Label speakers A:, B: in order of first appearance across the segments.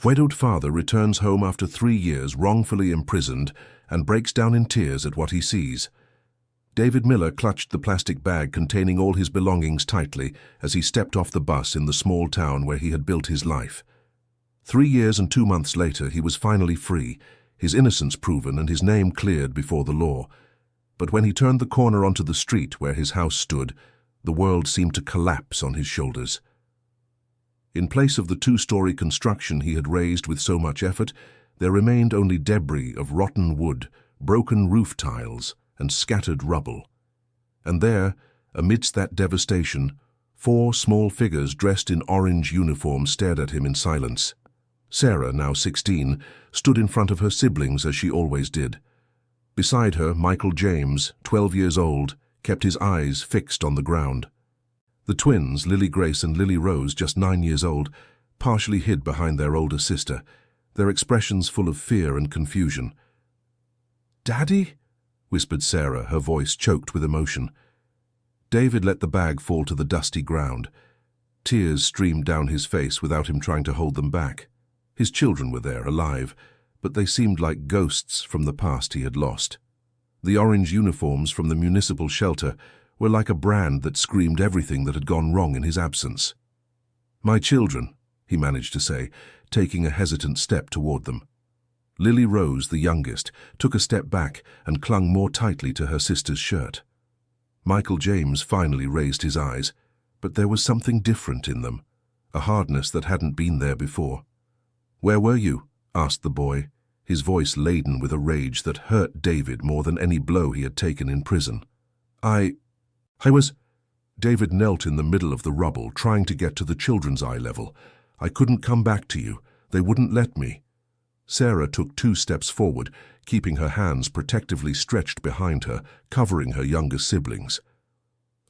A: Widowed father returns home after 3 years wrongfully imprisoned and breaks down in tears at what he sees. David Miller clutched the plastic bag containing all his belongings tightly as he stepped off the bus in the small town where he had built his life. 3 years and 2 months later, he was finally free, his innocence proven and his name cleared before the law. But when he turned the corner onto the street where his house stood, the world seemed to collapse on his shoulders. In place of the 2-story construction he had raised with so much effort, there remained only debris of rotten wood, broken roof tiles, and scattered rubble. And there, amidst that devastation, 4 small figures dressed in orange uniforms stared at him in silence. Sarah, now 16, stood in front of her siblings as she always did. Beside her, Michael James, 12 years old, kept his eyes fixed on the ground. The twins, Lily Grace and Lily Rose, just 9 years old, partially hid behind their older sister, their expressions full of fear and confusion. "Daddy?" whispered Sarah, her voice choked with emotion. David let the bag fall to the dusty ground. Tears streamed down his face without him trying to hold them back. His children were there, alive, but they seemed like ghosts from the past he had lost. The orange uniforms from the municipal shelter were like a brand that screamed everything that had gone wrong in his absence. "My children," he managed to say, taking a hesitant step toward them. Lily Rose, the youngest, took a step back and clung more tightly to her sister's shirt. Michael James finally raised his eyes, but there was something different in them, a hardness that hadn't been there before. "Where were you?" asked the boy, his voice laden with a rage that hurt David more than any blow he had taken in prison. I was—" David knelt in the middle of the rubble, trying to get to the children's eye level. "I couldn't come back to you. They wouldn't let me." Sarah took 2 steps forward, keeping her hands protectively stretched behind her, covering her younger siblings.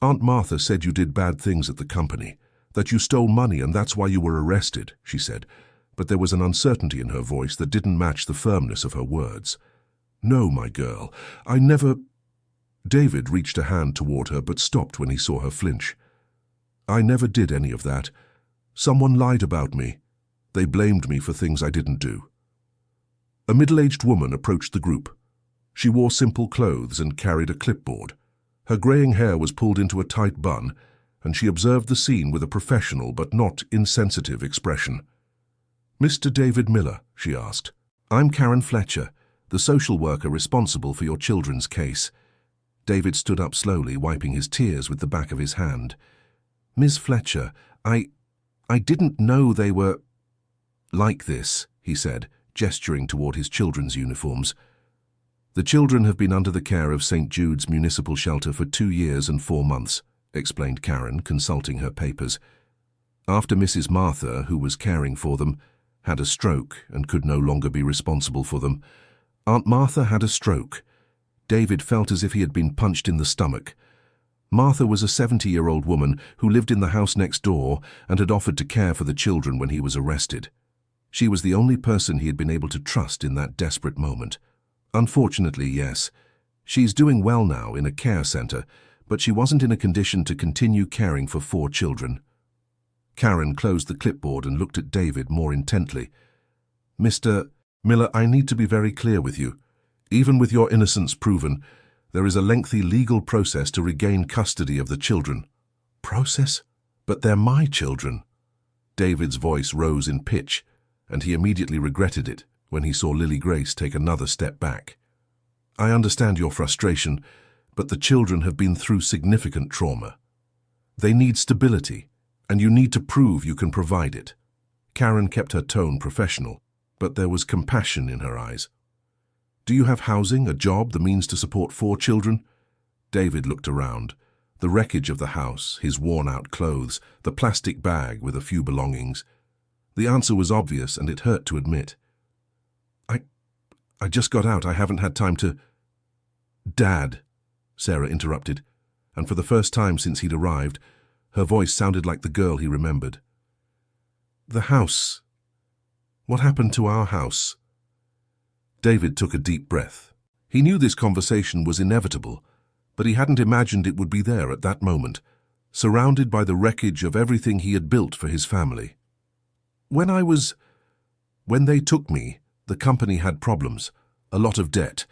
A: "Aunt Martha said you did bad things at the company, that you stole money and that's why you were arrested," she said, but there was an uncertainty in her voice that didn't match the firmness of her words. "No, my girl, I never—" David reached a hand toward her but stopped when he saw her flinch. "I never did any of that. Someone lied about me. They blamed me for things I didn't do." A middle-aged woman approached the group. She wore simple clothes and carried a clipboard. Her graying hair was pulled into a tight bun, and she observed the scene with a professional but not insensitive expression. "Mr. David Miller," she asked. "I'm Karen Fletcher, the social worker responsible for your children's case." David stood up slowly, wiping his tears with the back of his hand. "Ms. Fletcher, I didn't know they were like this," he said, gesturing toward his children's uniforms. "The children have been under the care of St. Jude's Municipal Shelter for 2 years and 4 months, explained Karen, consulting her papers. "After Mrs. Martha, who was caring for them, had a stroke and could no longer be responsible for them. Aunt Martha had a stroke." David felt as if he had been punched in the stomach. Martha was a 70-year-old woman who lived in the house next door and had offered to care for the children when he was arrested. She was the only person he had been able to trust in that desperate moment. Unfortunately, yes. She's doing well now in a care center, but she wasn't in a condition to continue caring for 4 children. Karen closed the clipboard and looked at David more intently. "Mr. Miller, I need to be very clear with you. Even with your innocence proven, there is a lengthy legal process to regain custody of the children." "Process? But they're my children." David's voice rose in pitch, and he immediately regretted it when he saw Lily Grace take another step back. "I understand your frustration, but the children have been through significant trauma. They need stability, and you need to prove you can provide it." Karen kept her tone professional, but there was compassion in her eyes. "Do you have housing, a job, the means to support 4 children?" David looked around. The wreckage of the house, his worn-out clothes, the plastic bag with a few belongings. The answer was obvious, and it hurt to admit. I just got out. I haven't had time to—" "Dad," Sarah interrupted, and for the first time since he'd arrived, her voice sounded like the girl he remembered. "The house. What happened to our house?" David took a deep breath. He knew this conversation was inevitable, but he hadn't imagined it would be there at that moment, surrounded by the wreckage of everything he had built for his family. "When I was When they took me, the company had problems, a lot of debt.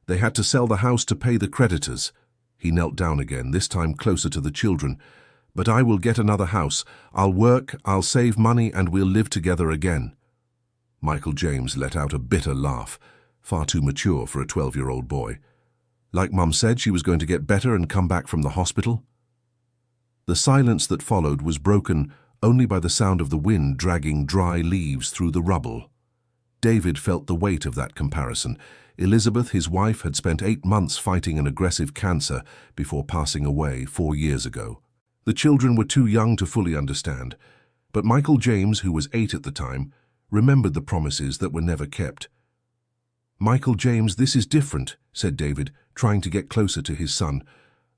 A: They had to sell the house to pay the creditors. He knelt down again, this time closer to the children. But I will get another house. I'll work, I'll save money, and we'll live together again. Michael James let out a bitter laugh, far too mature for a 12-year-old boy. Like Mum said, she was going to get better and come back from the hospital? The silence that followed was broken only by the sound of the wind dragging dry leaves through the rubble. David felt the weight of that comparison. Elizabeth, his wife, had spent 8 months fighting an aggressive cancer before passing away 4 years ago. The children were too young to fully understand, but Michael James, who was 8 at the time, remembered the promises that were never kept. "Michael James, this is different," said David, trying to get closer to his son.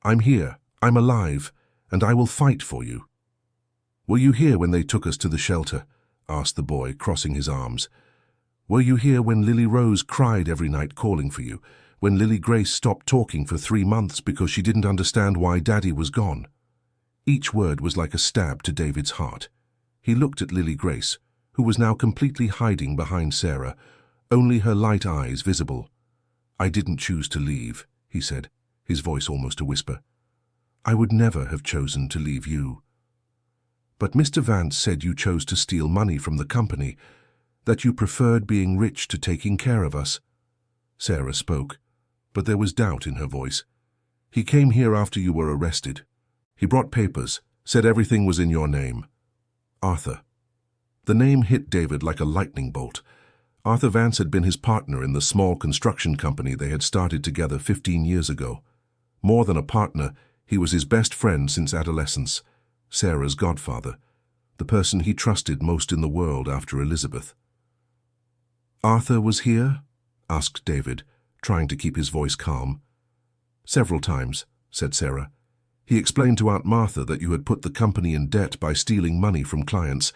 A: "I'm here, I'm alive, and I will fight for you." "Were you here when they took us to the shelter?" asked the boy, crossing his arms. "Were you here when Lily Rose cried every night calling for you, when Lily Grace stopped talking for 3 months because she didn't understand why Daddy was gone?" Each word was like a stab to David's heart. He looked at Lily Grace, who was now completely hiding behind Sarah, only her light eyes visible. "I didn't choose to leave," he said, his voice almost a whisper. "I would never have chosen to leave you." "But Mr. Vance said you chose to steal money from the company, that you preferred being rich to taking care of us." Sarah spoke, but there was doubt in her voice. "He came here after you were arrested. He brought papers, said everything was in your name. Arthur." The name hit David like a lightning bolt. Arthur Vance had been his partner in the small construction company they had started together 15 years ago. More than a partner, he was his best friend since adolescence, Sarah's godfather, the person he trusted most in the world after Elizabeth. "Arthur was here?" asked David, trying to keep his voice calm. "Several times," said Sarah. "He explained to Aunt Martha that you had put the company in debt by stealing money from clients.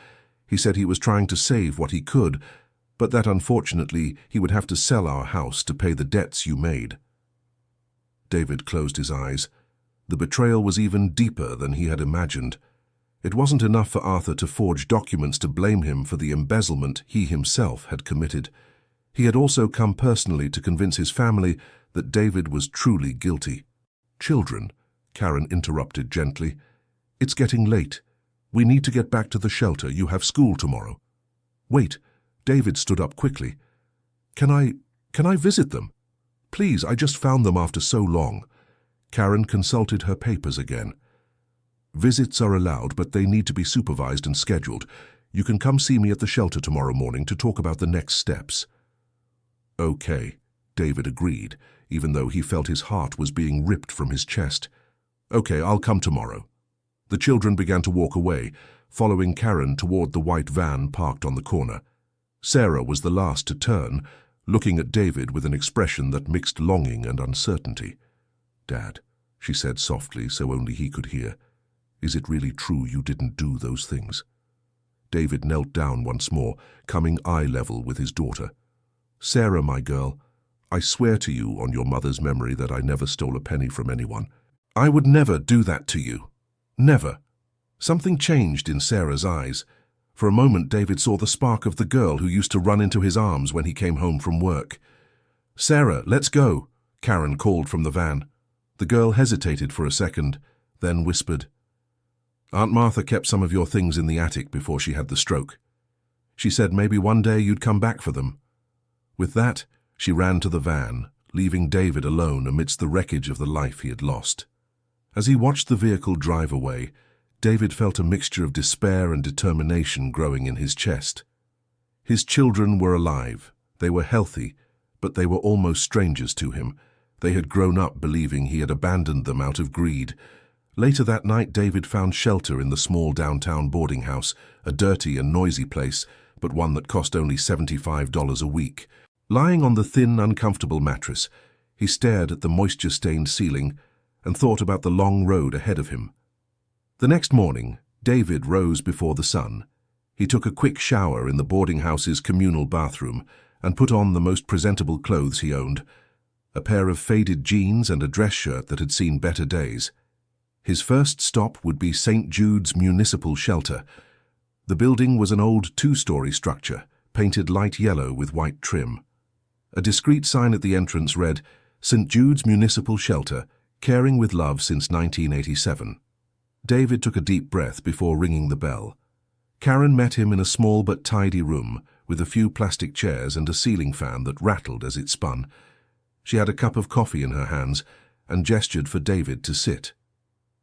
A: He said he was trying to save what he could, but that unfortunately he would have to sell our house to pay the debts you made." David closed his eyes. The betrayal was even deeper than he had imagined. It wasn't enough for Arthur to forge documents to blame him for the embezzlement he himself had committed. He had also come personally to convince his family that David was truly guilty. "Children," Karen interrupted gently, "it's getting late. We need to get back to the shelter. You have school tomorrow." "Wait," David stood up quickly. Can I visit them? Please, I just found them after so long." Karen consulted her papers again. "Visits are allowed, but they need to be supervised and scheduled. You can come see me at the shelter tomorrow morning to talk about the next steps." "Okay," David agreed, even though he felt his heart was being ripped from his chest. "Okay, I'll come tomorrow." The children began to walk away, following Karen toward the white van parked on the corner. Sarah was the last to turn, looking at David with an expression that mixed longing and uncertainty. "Dad," she said softly so only he could hear, "is it really true you didn't do those things?" David knelt down once more, coming eye level with his daughter. "Sarah, my girl, I swear to you on your mother's memory that I never stole a penny from anyone. I would never do that to you. Never." Something changed in Sarah's eyes. For a moment, David saw the spark of the girl who used to run into his arms when he came home from work. "Sarah, let's go," Karen called from the van. The girl hesitated for a second, then whispered, "Aunt Martha kept some of your things in the attic before she had the stroke. She said maybe one day you'd come back for them." With that, she ran to the van, leaving David alone amidst the wreckage of the life he had lost. As he watched the vehicle drive away, David felt a mixture of despair and determination growing in his chest. His children were alive, they were healthy, but they were almost strangers to him. They had grown up believing he had abandoned them out of greed. Later that night, David found shelter in the small downtown boarding house, a dirty and noisy place, but one that cost only $75 a week. Lying on the thin, uncomfortable mattress, he stared at the moisture-stained ceiling and thought about the long road ahead of him. The next morning, David rose before the sun. He took a quick shower in the boarding house's communal bathroom and put on the most presentable clothes he owned, a pair of faded jeans and a dress shirt that had seen better days. His first stop would be St. Jude's Municipal Shelter. The building was an old 2-story structure, painted light yellow with white trim. A discreet sign at the entrance read, "St. Jude's Municipal Shelter, caring with love since 1987. David took a deep breath before ringing the bell. Karen met him in a small but tidy room with a few plastic chairs and a ceiling fan that rattled as it spun. She had a cup of coffee in her hands and gestured for David to sit.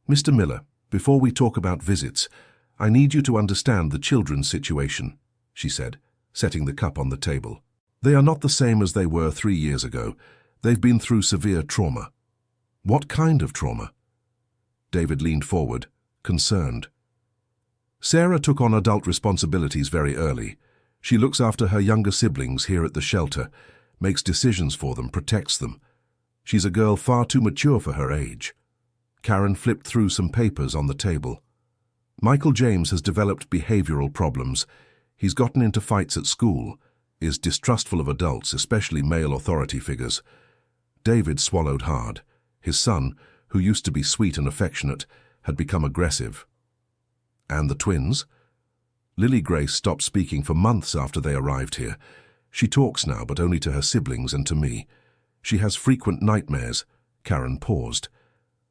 A: "Mr. Miller, before we talk about visits, I need you to understand the children's situation," she said, setting the cup on the table. "They are not the same as they were 3 years ago. They've been through severe trauma." "What kind of trauma?" David leaned forward, concerned. "Sarah took on adult responsibilities very early. She looks after her younger siblings here at the shelter, makes decisions for them, protects them. She's a girl far too mature for her age." Karen flipped through some papers on the table. "Michael James has developed behavioral problems. He's gotten into fights at school, is distrustful of adults, especially male authority figures." David swallowed hard. His son, who used to be sweet and affectionate, had become aggressive. "And the twins?" Lily Grace stopped speaking for months after they arrived here. She talks now, but only to her siblings and to me. She has frequent nightmares. Karen paused.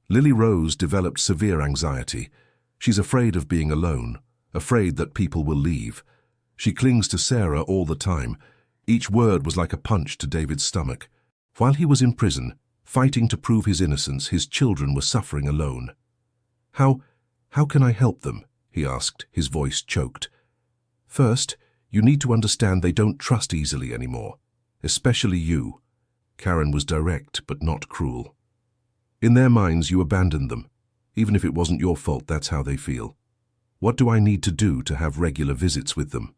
A: Lily Rose developed severe anxiety. She's afraid of being alone, afraid that people will leave. She clings to Sarah all the time. Each word was like a punch to David's stomach. While he was in prison, fighting to prove his innocence, his children were suffering alone. How can I help them?" he asked, his voice choked. "First, you need to understand they don't trust easily anymore, especially you." Karen was direct but not cruel. "In their minds, you abandoned them. Even if it wasn't your fault, that's how they feel. What do I need to do to have regular visits with them?"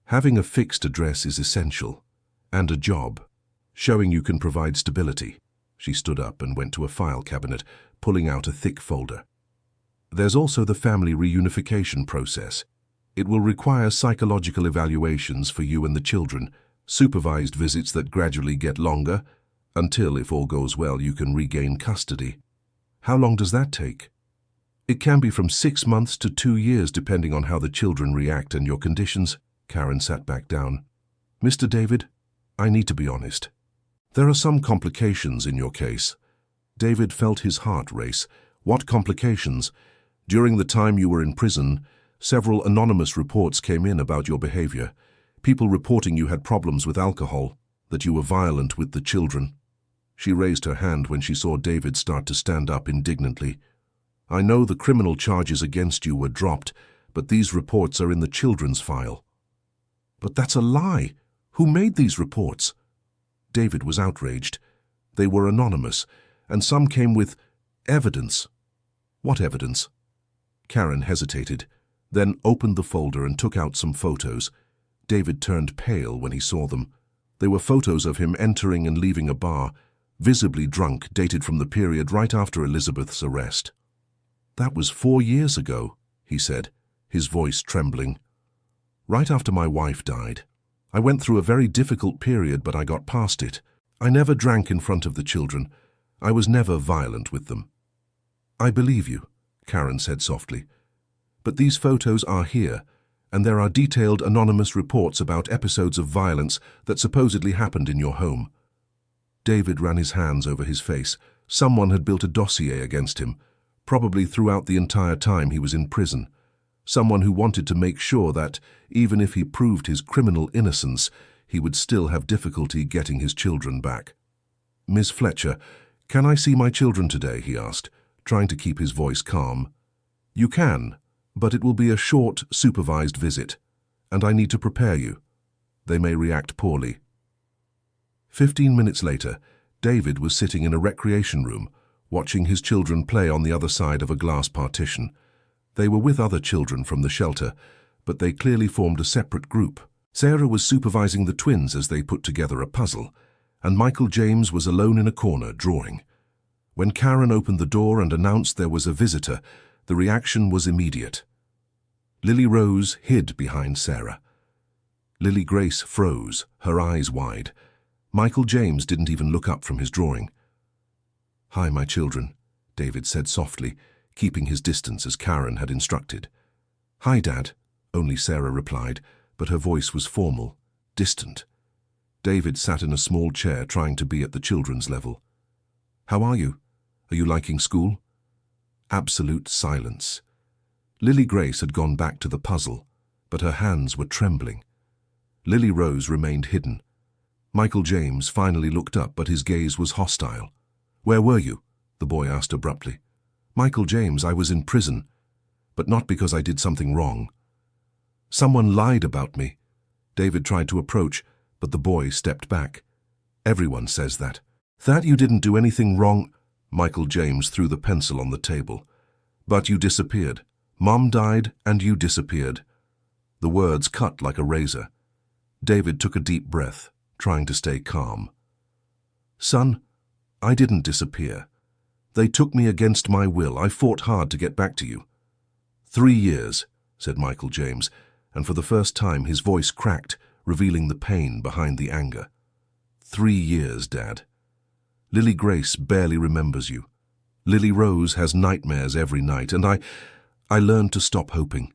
A: "Having a fixed address is essential. And a job. Showing you can provide stability." She stood up and went to a file cabinet, pulling out a thick folder. "There's also the family reunification process. It will require psychological evaluations for you and the children, supervised visits that gradually get longer, until, if all goes well, you can regain custody." "How long does that take?" "It can be from 6 months to 2 years, depending on how the children react and your conditions." Karen sat back down. "Mr. David, I need to be honest. There are some complications in your case." David felt his heart race. "What complications?" "During the time you were in prison, several anonymous reports came in about your behavior. People reporting you had problems with alcohol, that you were violent with the children." She raised her hand when she saw David start to stand up indignantly. "I know the criminal charges against you were dropped, but these reports are in the children's file." "But that's a lie! Who made these reports?" David was outraged. "They were anonymous, and some came with evidence." "What evidence?" Karen hesitated, then opened the folder and took out some photos. David turned pale when he saw them. They were photos of him entering and leaving a bar, visibly drunk, dated from the period right after Elizabeth's arrest. "That was 4 years ago," he said, his voice trembling. "Right after my wife died. I went through a very difficult period, but I got past it. I never drank in front of the children. I was never violent with them." "I believe you," Karen said softly. "But these photos are here, and there are detailed anonymous reports about episodes of violence that supposedly happened in your home." David ran his hands over his face. Someone had built a dossier against him, probably throughout the entire time he was in prison. Someone who wanted to make sure that, even if he proved his criminal innocence, he would still have difficulty getting his children back. "Miss Fletcher, can I see my children today?" he asked, trying to keep his voice calm. "You can, but it will be a short, supervised visit, and I need to prepare you. They may react poorly." 15 minutes later, David was sitting in a recreation room, watching his children play on the other side of a glass partition. They were with other children from the shelter, but they clearly formed a separate group. Sarah was supervising the twins as they put together a puzzle, and Michael James was alone in a corner drawing. When Karen opened the door and announced there was a visitor, the reaction was immediate. Lily Rose hid behind Sarah. Lily Grace froze, her eyes wide. Michael James didn't even look up from his drawing. "Hi, my children," David said softly, keeping his distance as Karen had instructed. "Hi, Dad," only Sarah replied, but her voice was formal, distant. David sat in a small chair trying to be at the children's level. "How are you? Are you liking school?" Absolute silence. Lily Grace had gone back to the puzzle, but her hands were trembling. Lily Rose remained hidden. Michael James finally looked up, but his gaze was hostile. "Where were you?" the boy asked abruptly. "Michael James, I was in prison, but not because I did something wrong." "Someone lied about me." David tried to approach, but the boy stepped back. "Everyone says that." "That you didn't do anything wrong." Michael James threw the pencil on the table. "But you disappeared. Mom died and you disappeared." The words cut like a razor. David took a deep breath, trying to stay calm. "Son, I didn't disappear. They took me against my will. I fought hard to get back to you." 3 years, said Michael James, and for the first time his voice cracked, revealing the pain behind the anger. 3 years, Dad. Lily Grace barely remembers you. Lily Rose has nightmares every night, and I learned to stop hoping.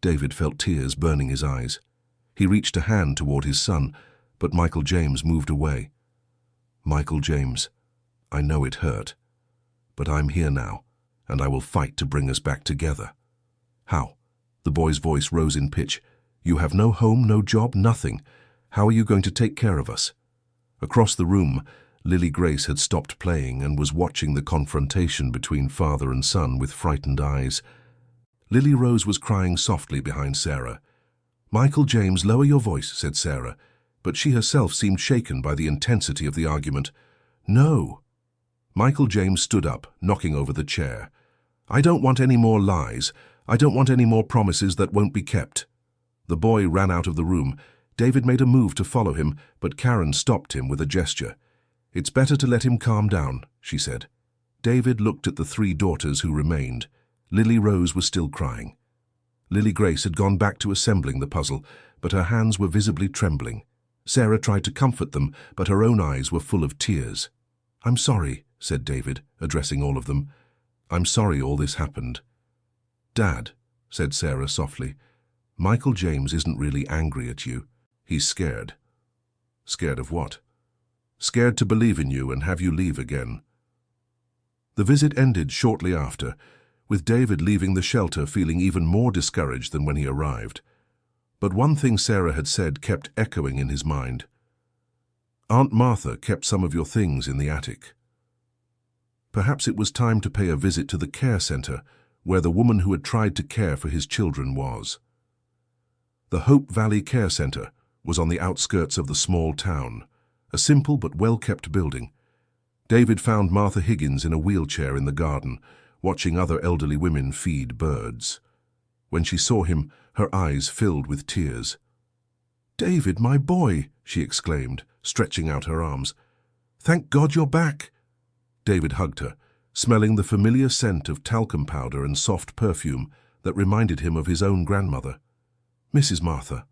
A: David felt tears burning his eyes. He reached a hand toward his son, but Michael James moved away. "Michael James, I know it hurt, but I'm here now, and I will fight to bring us back together." "How?" The boy's voice rose in pitch. "You have no home, no job, nothing. How are you going to take care of us?" Across the room, Lily Grace had stopped playing and was watching the confrontation between father and son with frightened eyes. Lily Rose was crying softly behind Sarah. "Michael James, lower your voice," said Sarah, but she herself seemed shaken by the intensity of the argument. "No." Michael James stood up, knocking over the chair. "I don't want any more lies. I don't want any more promises that won't be kept." The boy ran out of the room. David made a move to follow him, but Karen stopped him with a gesture. "It's better to let him calm down," she said. David looked at the 3 daughters who remained. Lily Rose was still crying. Lily Grace had gone back to assembling the puzzle, but her hands were visibly trembling. Sarah tried to comfort them, but her own eyes were full of tears. "I'm sorry," said David, addressing all of them. "I'm sorry all this happened." "Dad," said Sarah softly, "Michael James isn't really angry at you. He's scared." "Scared of what?" "Scared to believe in you and have you leave again." The visit ended shortly after, with David leaving the shelter feeling even more discouraged than when he arrived. But one thing Sarah had said kept echoing in his mind. "Aunt Martha kept some of your things in the attic." Perhaps it was time to pay a visit to the care center, where the woman who had tried to care for his children was. The Hope Valley Care Center was on the outskirts of the small town, a simple but well-kept building. David found Martha Higgins in a wheelchair in the garden, watching other elderly women feed birds. When she saw him, her eyes filled with tears. "David, my boy," she exclaimed, stretching out her arms. "Thank God you're back." David hugged her, smelling the familiar scent of talcum powder and soft perfume that reminded him of his own grandmother. "Mrs. Martha,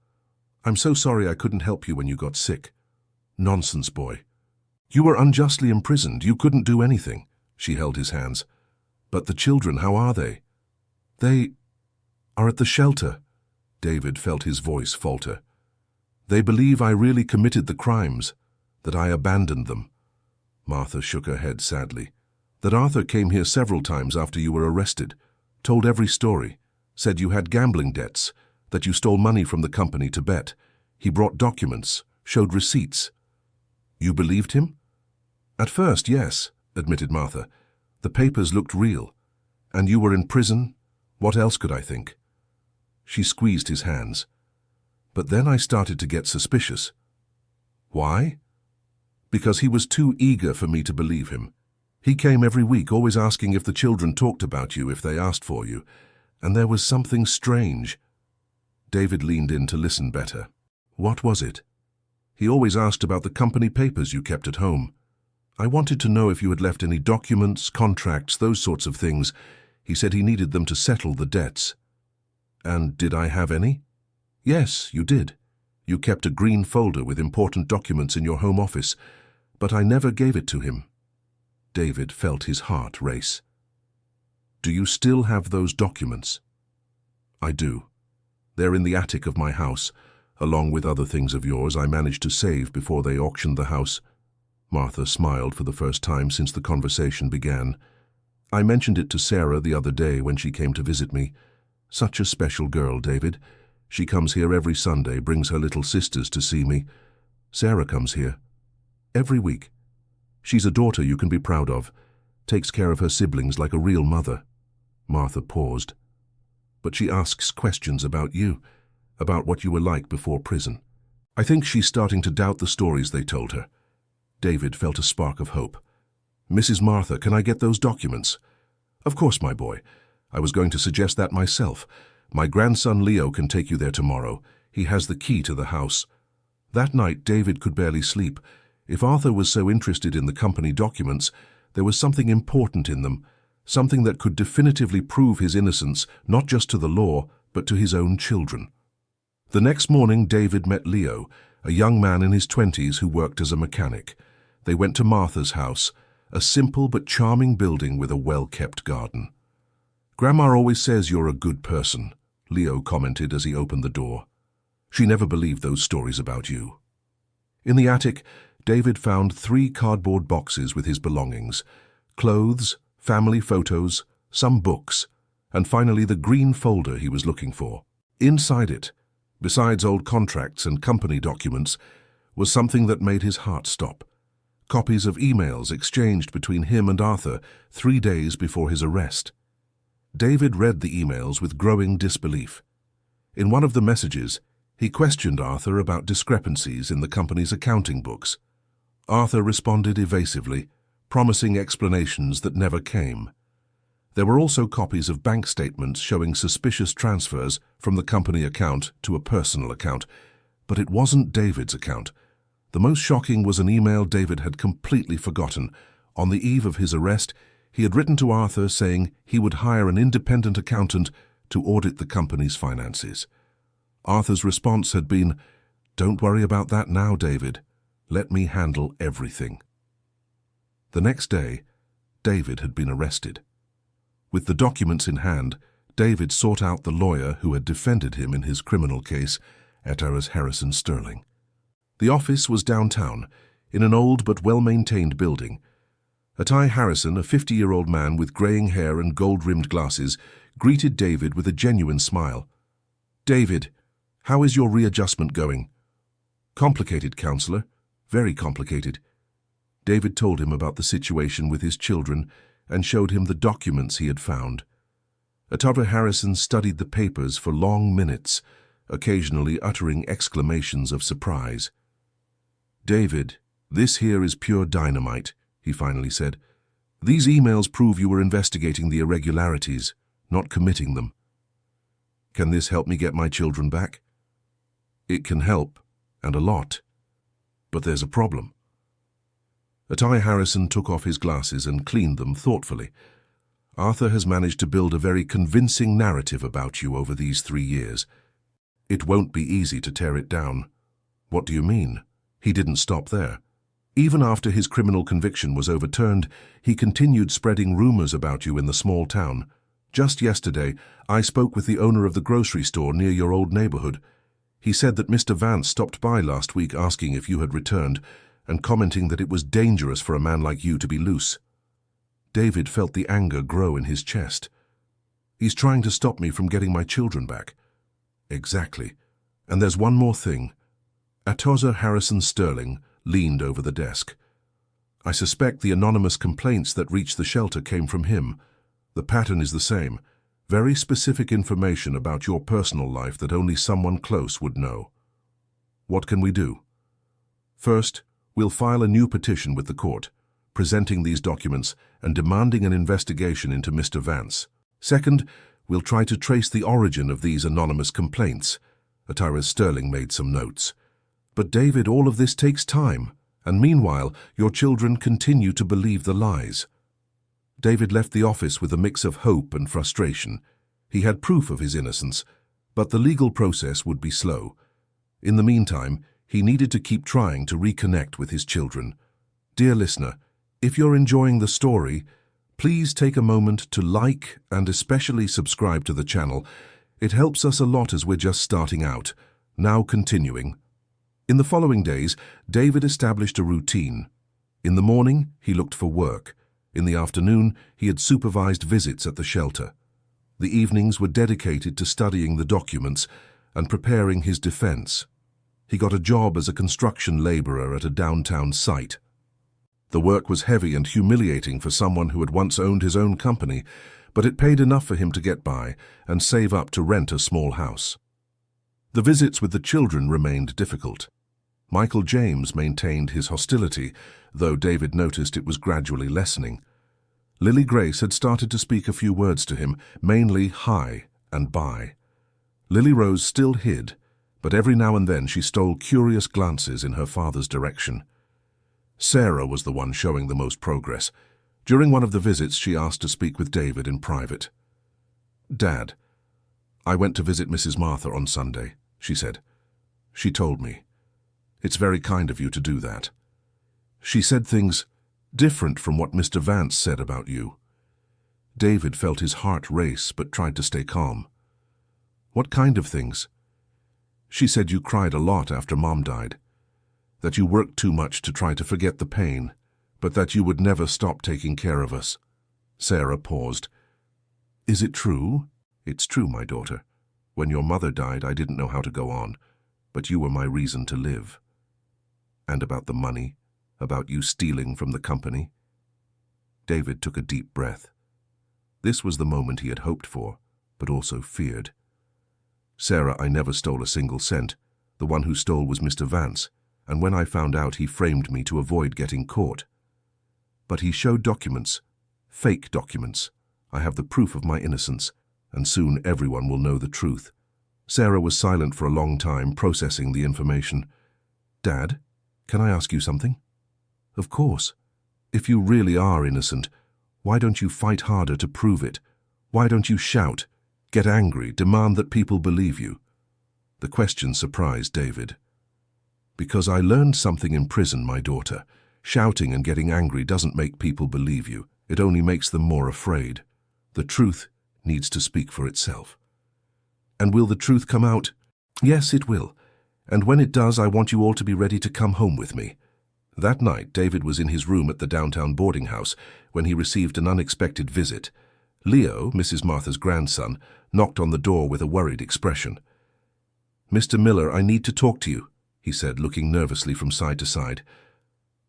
A: I'm so sorry I couldn't help you when you got sick." "Nonsense, boy. You were unjustly imprisoned. You couldn't do anything." She held his hands. "But the children, how are they?" "They are at the shelter." David felt his voice falter. "They believe I really committed the crimes, that I abandoned them." Martha shook her head sadly. "That Arthur came here several times after you were arrested, told every story, said you had gambling debts, that you stole money from the company to bet. He brought documents, showed receipts." "You believed him?" "At first, yes," admitted Martha. "The papers looked real. And you were in prison? What else could I think?" She squeezed his hands. "But then I started to get suspicious." "Why?" "Because he was too eager for me to believe him. He came every week, always asking if the children talked about you if they asked for you. And there was something strange." David leaned in to listen better. "What was it?" "He always asked about the company papers you kept at home. I wanted to know if you had left any documents, contracts, those sorts of things. He said he needed them to settle the debts." "And did I have any?" "Yes, you did. You kept a green folder with important documents in your home office, but I never gave it to him." David felt his heart race. "Do you still have those documents?" "I do. They're in the attic of my house, Along with other things of yours I managed to save before they auctioned the house. Martha smiled for the first time since the conversation began. I mentioned it to Sarah the other day when she came to visit me. Such a special girl, David. She comes here every Sunday, brings her little sisters to see me. Sarah comes here. Every week. She's a daughter you can be proud of. Takes care of her siblings like a real mother. Martha paused. But she asks questions about you, about what you were like before prison. I think she's starting to doubt the stories they told her. David felt a spark of hope. Mrs. Martha, can I get those documents? Of course, my boy. I was going to suggest that myself. My grandson Leo can take you there tomorrow. He has the key to the house. That night, David could barely sleep. If Arthur was so interested in the company documents, there was something important in them, something that could definitively prove his innocence, not just to the law, but to his own children. The next morning, David met Leo, a young man in his 20s who worked as a mechanic. They went to Martha's house, a simple but charming building with a well-kept garden. Grandma always says you're a good person, Leo commented as he opened the door. She never believed those stories about you. In the attic, David found 3 cardboard boxes with his belongings, clothes, family photos, some books, and finally the green folder he was looking for. Inside it, besides old contracts and company documents, was something that made his heart stop. Copies of emails exchanged between him and Arthur 3 days before his arrest. David read the emails with growing disbelief. In one of the messages, he questioned Arthur about discrepancies in the company's accounting books. Arthur responded evasively, promising explanations that never came. There were also copies of bank statements showing suspicious transfers from the company account to a personal account, but it wasn't David's account. The most shocking was an email David had completely forgotten. On the eve of his arrest, he had written to Arthur saying he would hire an independent accountant to audit the company's finances. Arthur's response had been, "Don't worry about that now, David. Let me handle everything." The next day, David had been arrested. With the documents in hand, David sought out the lawyer who had defended him in his criminal case, Atara's Harrison Sterling. The office was downtown, in an old but well-maintained building. Atai Harrison, a 50-year-old man with graying hair and gold-rimmed glasses, greeted David with a genuine smile. "David, how is your readjustment going?" "Complicated, counselor. Very complicated." David told him about the situation with his children and showed him the documents he had found. Atara Harrison studied the papers for long minutes, occasionally uttering exclamations of surprise. "David, this here is pure dynamite," he finally said. "These emails prove you were investigating the irregularities, not committing them. Can this help me get my children back?" "It can help, and a lot. But there's a problem." Atai Harrison took off his glasses and cleaned them thoughtfully. "Arthur has managed to build a very convincing narrative about you over these 3 years. It won't be easy to tear it down." "What do you mean?" He didn't stop there. Even after his criminal conviction was overturned, he continued spreading rumors about you in the small town. "Just yesterday, I spoke with the owner of the grocery store near your old neighborhood. He said that Mr. Vance stopped by last week asking if you had returned, and commenting that it was dangerous for a man like you to be loose." David felt the anger grow in his chest. "He's trying to stop me from getting my children back." "Exactly. And there's one more thing." Atara Harrison Sterling leaned over the desk. "I suspect the anonymous complaints that reached the shelter came from him. The pattern is the same. Very specific information about your personal life that only someone close would know." "What can we do?" "First, we'll file a new petition with the court, presenting these documents and demanding an investigation into Mr. Vance. Second, we'll try to trace the origin of these anonymous complaints." Atara Sterling made some notes. "But David, all of this takes time, and meanwhile, your children continue to believe the lies." David left the office with a mix of hope and frustration. He had proof of his innocence, but the legal process would be slow. In the meantime, he needed to keep trying to reconnect with his children. Dear listener, if you're enjoying the story, please take a moment to like and especially subscribe to the channel. It helps us a lot as we're just starting out. Now continuing. In the following days, David established a routine. In the morning, he looked for work. In the afternoon, he had supervised visits at the shelter. The evenings were dedicated to studying the documents and preparing his defense. He got a job as a construction laborer at a downtown site. The work was heavy and humiliating for someone who had once owned his own company, but it paid enough for him to get by and save up to rent a small house. The visits with the children remained difficult. Michael James maintained his hostility, though David noticed it was gradually lessening. Lily Grace had started to speak a few words to him, mainly hi and bye. Lily Rose still hid, but every now and then she stole curious glances in her father's direction. Sarah was the one showing the most progress. During one of the visits, she asked to speak with David in private. "Dad, I went to visit Mrs. Martha on Sunday," she said. "She told me. It's very kind of you to do that. She said things different from what Mr. Vance said about you." David felt his heart race but tried to stay calm. "What kind of things?" "She said you cried a lot after Mom died, that you worked too much to try to forget the pain, but that you would never stop taking care of us." Sarah paused. "Is it true?" "It's true, my daughter. When your mother died, I didn't know how to go on, but you were my reason to live." "And about the money? About you stealing from the company?" David took a deep breath. This was the moment he had hoped for, but also feared. "Sarah, I never stole a single cent. The one who stole was Mr. Vance, and when I found out, he framed me to avoid getting caught. But he showed documents, fake documents. I have the proof of my innocence, and soon everyone will know the truth." Sarah was silent for a long time, processing the information. "Dad, can I ask you something?" "Of course. If you really are innocent, why don't you fight harder to prove it? Why don't you shout, get angry, demand that people believe you?" The question surprised David. "Because I learned something in prison, my daughter. Shouting and getting angry doesn't make people believe you. It only makes them more afraid. The truth needs to speak for itself." "And will the truth come out?" "Yes, it will. And when it does, I want you all to be ready to come home with me." That night, David was in his room at the downtown boarding house when he received an unexpected visit. Leo, Mrs. Martha's grandson, knocked on the door with a worried expression. "Mr. Miller, I need to talk to you," he said, looking nervously from side to side.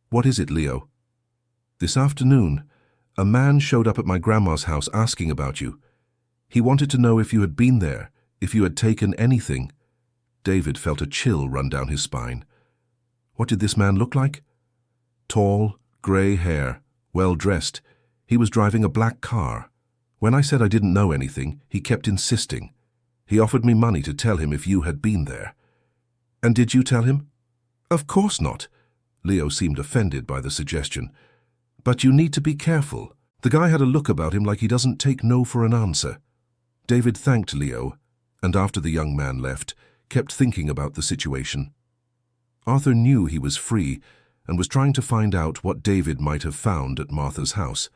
A: "What is it, Leo?" "This afternoon, a man showed up at my grandma's house asking about you. He wanted to know if you had been there, if you had taken anything." David felt a chill run down his spine. What did this man look like? Tall, grey hair, well-dressed. He was driving a black car. When I said I didn't know anything, he kept insisting. He offered me money to tell him if you had been there. "And did you tell him?" "Of course not." Leo seemed offended by the suggestion. "But you need to be careful. The guy had a look about him like he doesn't take no for an answer." David thanked Leo, and after the young man left, kept thinking about the situation. Arthur knew he was free and was trying to find out what David might have found at Martha's house.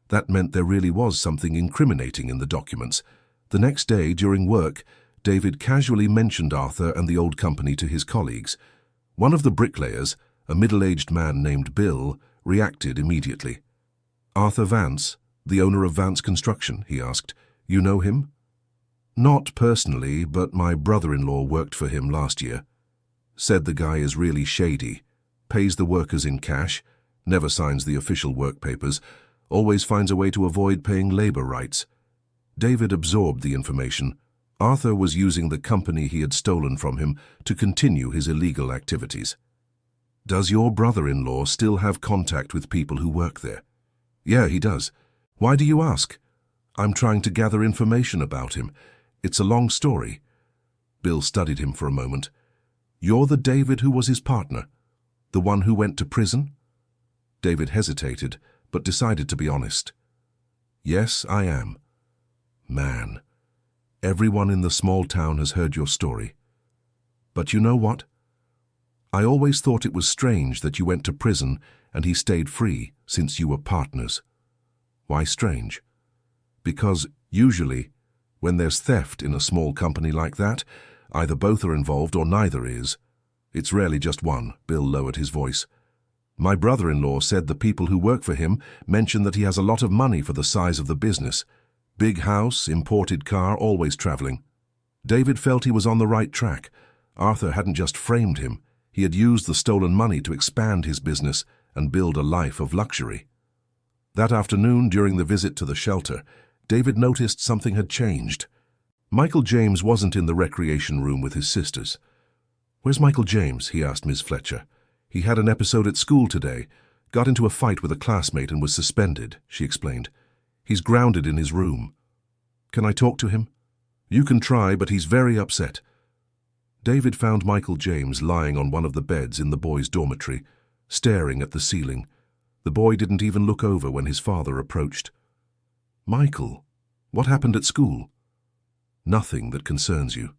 A: That meant there really was something incriminating in the documents. The next day, during work, David casually mentioned Arthur and the old company to his colleagues. One of the bricklayers, a middle-aged man named Bill, reacted immediately. "Arthur Vance, the owner of Vance Construction?" he asked. "You know him?" "Not personally, but my brother-in-law worked for him last year. Said the guy is really shady, pays the workers in cash, never signs the official work papers, always finds a way to avoid paying labor rights." David absorbed the information. Arthur was using the company he had stolen from him to continue his illegal activities. "Does your brother-in-law still have contact with people who work there?" "Yeah, he does. Why do you ask?" "I'm trying to gather information about him. It's a long story." Bill studied him for a moment. "You're the David who was his partner? The one who went to prison?" David hesitated, but decided to be honest. "Yes, I am." "Man, everyone in the small town has heard your story. But you know what? I always thought it was strange that you went to prison and he stayed free since you were partners." "Why strange?" "Because, usually, when there's theft in a small company like that, Either both are involved or neither is. It's rarely just one. Bill lowered his voice. My brother-in-law said the people who work for him mention that he has a lot of money for the size of the business. Big house, imported car, always traveling. David felt he was on the right track. Arthur hadn't just framed him. He had used the stolen money to expand his business and build a life of luxury. That afternoon, during the visit to the shelter, David noticed something had changed. Michael James wasn't in the recreation room with his sisters. Where's Michael James? He asked Miss Fletcher. He had an episode at school today. Got into a fight with a classmate and was suspended, she explained. He's grounded in his room. Can I talk to him? You can try, but he's very upset. David found Michael James lying on one of the beds in the boys' dormitory, staring at the ceiling. The boy didn't even look over when his father approached. Michael, what happened at school? Nothing that concerns you.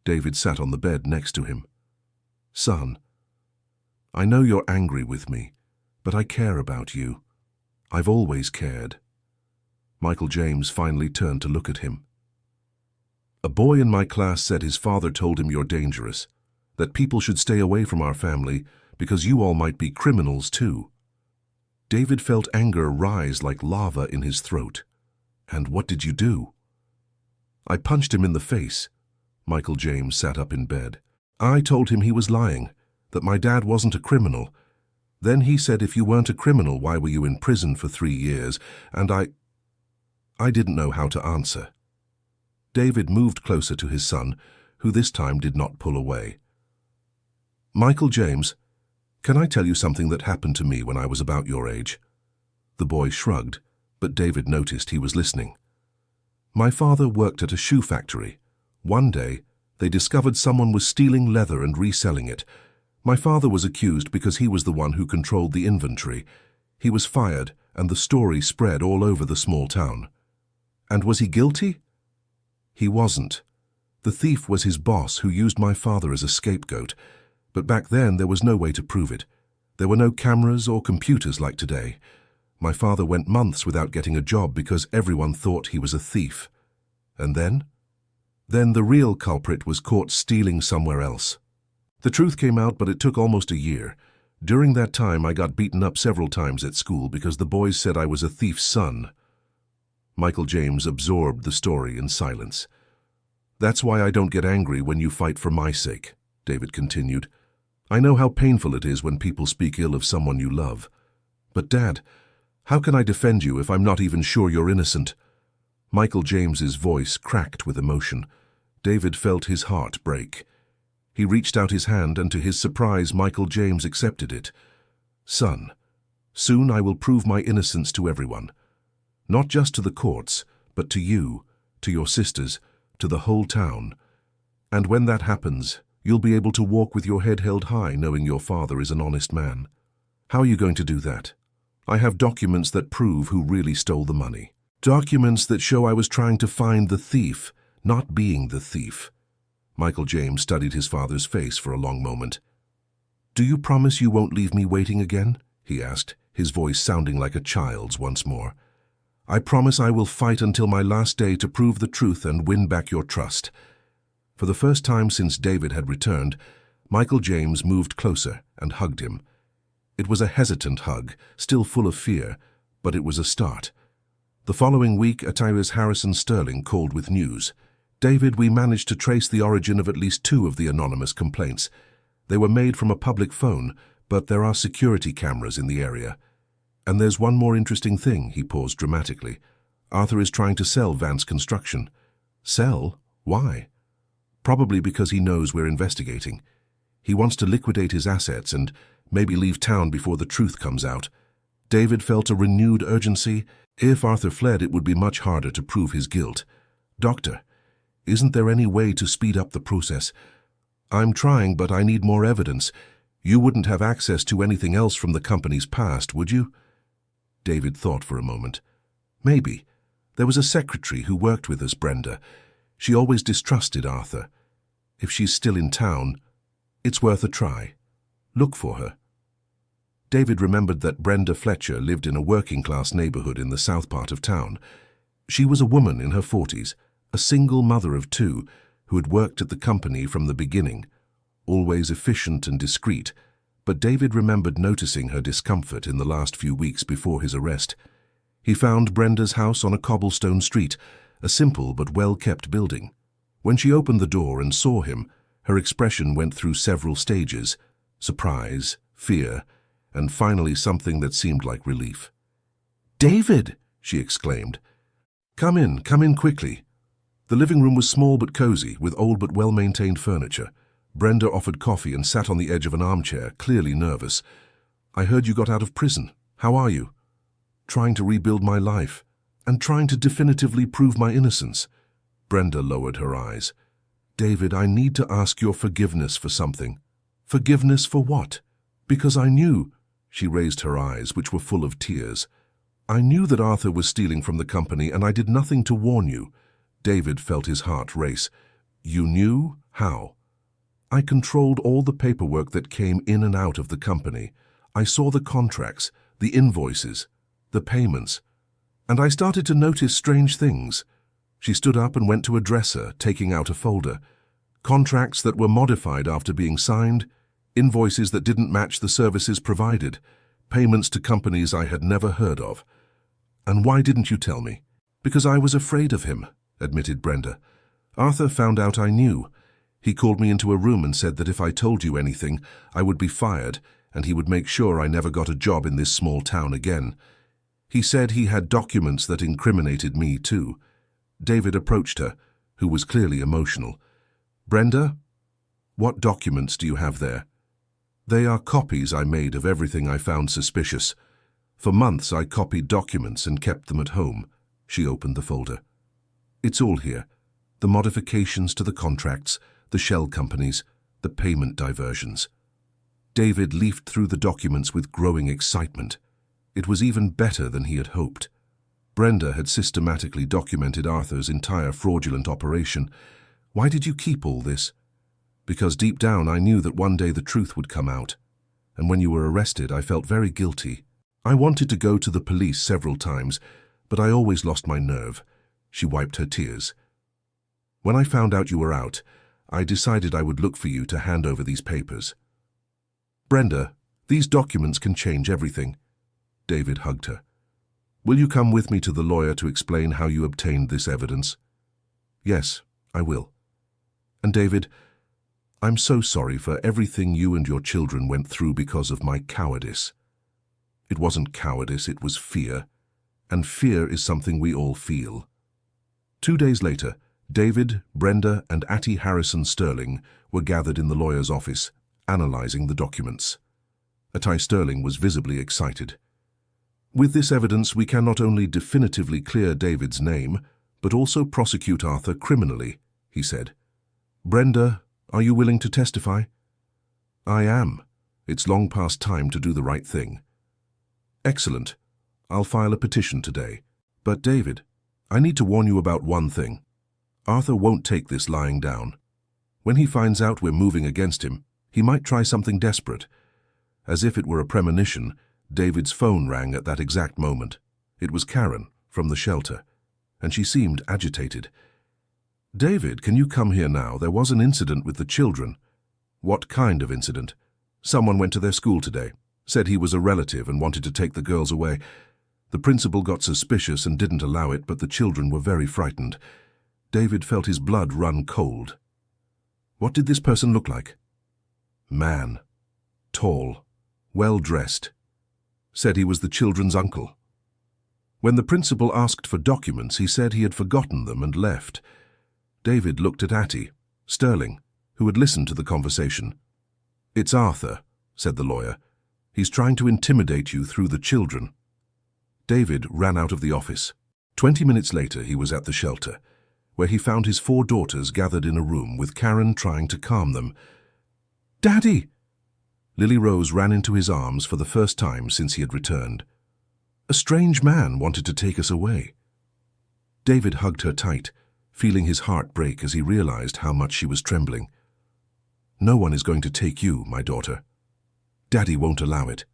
A: David sat on the bed next to him. Son, I know you're angry with me, but I care about you. I've always cared. Michael James finally turned to look at him. A boy in my class said his father told him you're dangerous, that people should stay away from our family because you all might be criminals too. David felt anger rise like lava in his throat. And what did you do? I punched him in the face. Michael James sat up in bed. I told him he was lying, that my dad wasn't a criminal. Then he said if you weren't a criminal, why were you in prison for 3 years? And I didn't know how to answer. David moved closer to his son, who this time did not pull away. Michael James, can I tell you something that happened to me when I was about your age? The boy shrugged, but David noticed he was listening. My father worked at a shoe factory. One day, they discovered someone was stealing leather and reselling it. My father was accused because he was the one who controlled the inventory. He was fired, and the story spread all over the small town. And was he guilty? He wasn't. The thief was his boss, who used my father as a scapegoat. But back then there was no way to prove it. There were no cameras or computers like today. My father went months without getting a job because everyone thought he was a thief. And then? Then the real culprit was caught stealing somewhere else. The truth came out, but it took almost a year. During that time, I got beaten up several times at school because the boys said I was a thief's son. Michael James absorbed the story in silence. That's why I don't get angry when you fight for my sake, David continued. I know how painful it is when people speak ill of someone you love. But Dad, how can I defend you if I'm not even sure you're innocent? Michael James's voice cracked with emotion. David felt his heart break. He reached out his hand, and to his surprise, Michael James accepted it. Son, soon I will prove my innocence to everyone. Not just to the courts, but to you, to your sisters, to the whole town. And when that happens, you'll be able to walk with your head held high, knowing your father is an honest man. How are you going to do that? I have documents that prove who really stole the money. Documents that show I was trying to find the thief, not being the thief. Michael James studied his father's face for a long moment. Do you promise you won't leave me waiting again? He asked, his voice sounding like a child's once more. I promise I will fight until my last day to prove the truth and win back your trust. For the first time since David had returned, Michael James moved closer and hugged him. It was a hesitant hug, still full of fear, but it was a start. The following week, Atira's Harrison Sterling called with news. David, we managed to trace the origin of at least 2 of the anonymous complaints. They were made from a public phone, but there are security cameras in the area. And there's one more interesting thing, he paused dramatically. Arthur is trying to sell Vance Construction. Sell? Why? Probably because he knows we're investigating. He wants to liquidate his assets and maybe leave town before the truth comes out. David felt a renewed urgency. If Arthur fled, it would be much harder to prove his guilt. Doctor, isn't there any way to speed up the process? I'm trying, but I need more evidence. You wouldn't have access to anything else from the company's past, would you? David thought for a moment. Maybe. There was a secretary who worked with us, Brenda. She always distrusted Arthur. If she's still in town, it's worth a try. Look for her. David remembered that Brenda Fletcher lived in a working-class neighborhood in the south part of town. She was a woman in her 40s, a single mother of 2. who had worked at the company from the beginning, always efficient and discreet, but David remembered noticing her discomfort in the last few weeks before his arrest. He found Brenda's house on a cobblestone street, a simple but well-kept building. When she opened the door and saw him, her expression went through several stages: surprise, fear, and finally something that seemed like relief. "David!" she exclaimed. Come in quickly." The living room was small but cozy, with old but well-maintained furniture. Brenda offered coffee and sat on the edge of an armchair, clearly nervous. "I heard you got out of prison. How are you?" "Trying to rebuild my life, and trying to definitively prove my innocence." Brenda lowered her eyes. "David, I need to ask your forgiveness for something." "Forgiveness for what?" "Because I knew." She raised her eyes, which were full of tears. "I knew that Arthur was stealing from the company, and I did nothing to warn you." David felt his heart race. "You knew? How?" "I controlled all the paperwork that came in and out of the company. I saw the contracts, the invoices, the payments, and I started to notice strange things." She stood up and went to a dresser, taking out a folder. Contracts that were modified after being signed, invoices that didn't match the services provided, payments to companies I had never heard of. "And why didn't you tell me?" "Because I was afraid of him," admitted Brenda. "Arthur found out I knew. He called me into a room and said that if I told you anything, I would be fired, and he would make sure I never got a job in this small town again. He said he had documents that incriminated me too." David approached her, who was clearly emotional. "Brenda, what documents do you have there?" "They are copies I made of everything I found suspicious. For months I copied documents and kept them at home." She opened the folder. "It's all here. The modifications to the contracts, the shell companies, the payment diversions." David leafed through the documents with growing excitement. It was even better than he had hoped. Brenda had systematically documented Arthur's entire fraudulent operation. "Why did you keep all this?" "Because deep down I knew that one day the truth would come out. And when you were arrested, I felt very guilty. I wanted to go to the police several times, but I always lost my nerve." She wiped her tears. "When I found out you were out, I decided I would look for you to hand over these papers." "Brenda, these documents can change everything." David hugged her. "Will you come with me to the lawyer to explain how you obtained this evidence?" "Yes, I will." "And David, I'm so sorry for everything you and your children went through because of my cowardice." "It wasn't cowardice, it was fear. And fear is something we all feel." 2 days later, David, Brenda, and Atty Harrison Sterling were gathered in the lawyer's office, analyzing the documents. Atty Sterling was visibly excited. "With this evidence, we can not only definitively clear David's name, but also prosecute Arthur criminally," he said. "Brenda, are you willing to testify?" "I am. It's long past time to do the right thing." "Excellent. I'll file a petition today. But David, I need to warn you about one thing. Arthur won't take this lying down. When he finds out we're moving against him, he might try something desperate." As if it were a premonition, David's phone rang at that exact moment. It was Karen, from the shelter, and she seemed agitated. "David, can you come here now? There was an incident with the children." "What kind of incident?" "Someone went to their school today, said he was a relative and wanted to take the girls away. The principal got suspicious and didn't allow it, but the children were very frightened." David felt his blood run cold. "What did this person look like?" "Man. Tall. Well-dressed. Said he was the children's uncle. When the principal asked for documents, he said he had forgotten them and left." David looked at Atty Sterling, who had listened to the conversation. "It's Arthur," said the lawyer. "He's trying to intimidate you through the children." David ran out of the office. 20 minutes later, he was at the shelter, where he found his 4 daughters gathered in a room with Karen trying to calm them. "Daddy!" Lily Rose ran into his arms for the first time since he had returned. "A strange man wanted to take us away." David hugged her tight, feeling his heart break as he realized how much she was trembling. "No one is going to take you, my daughter. Daddy won't allow it."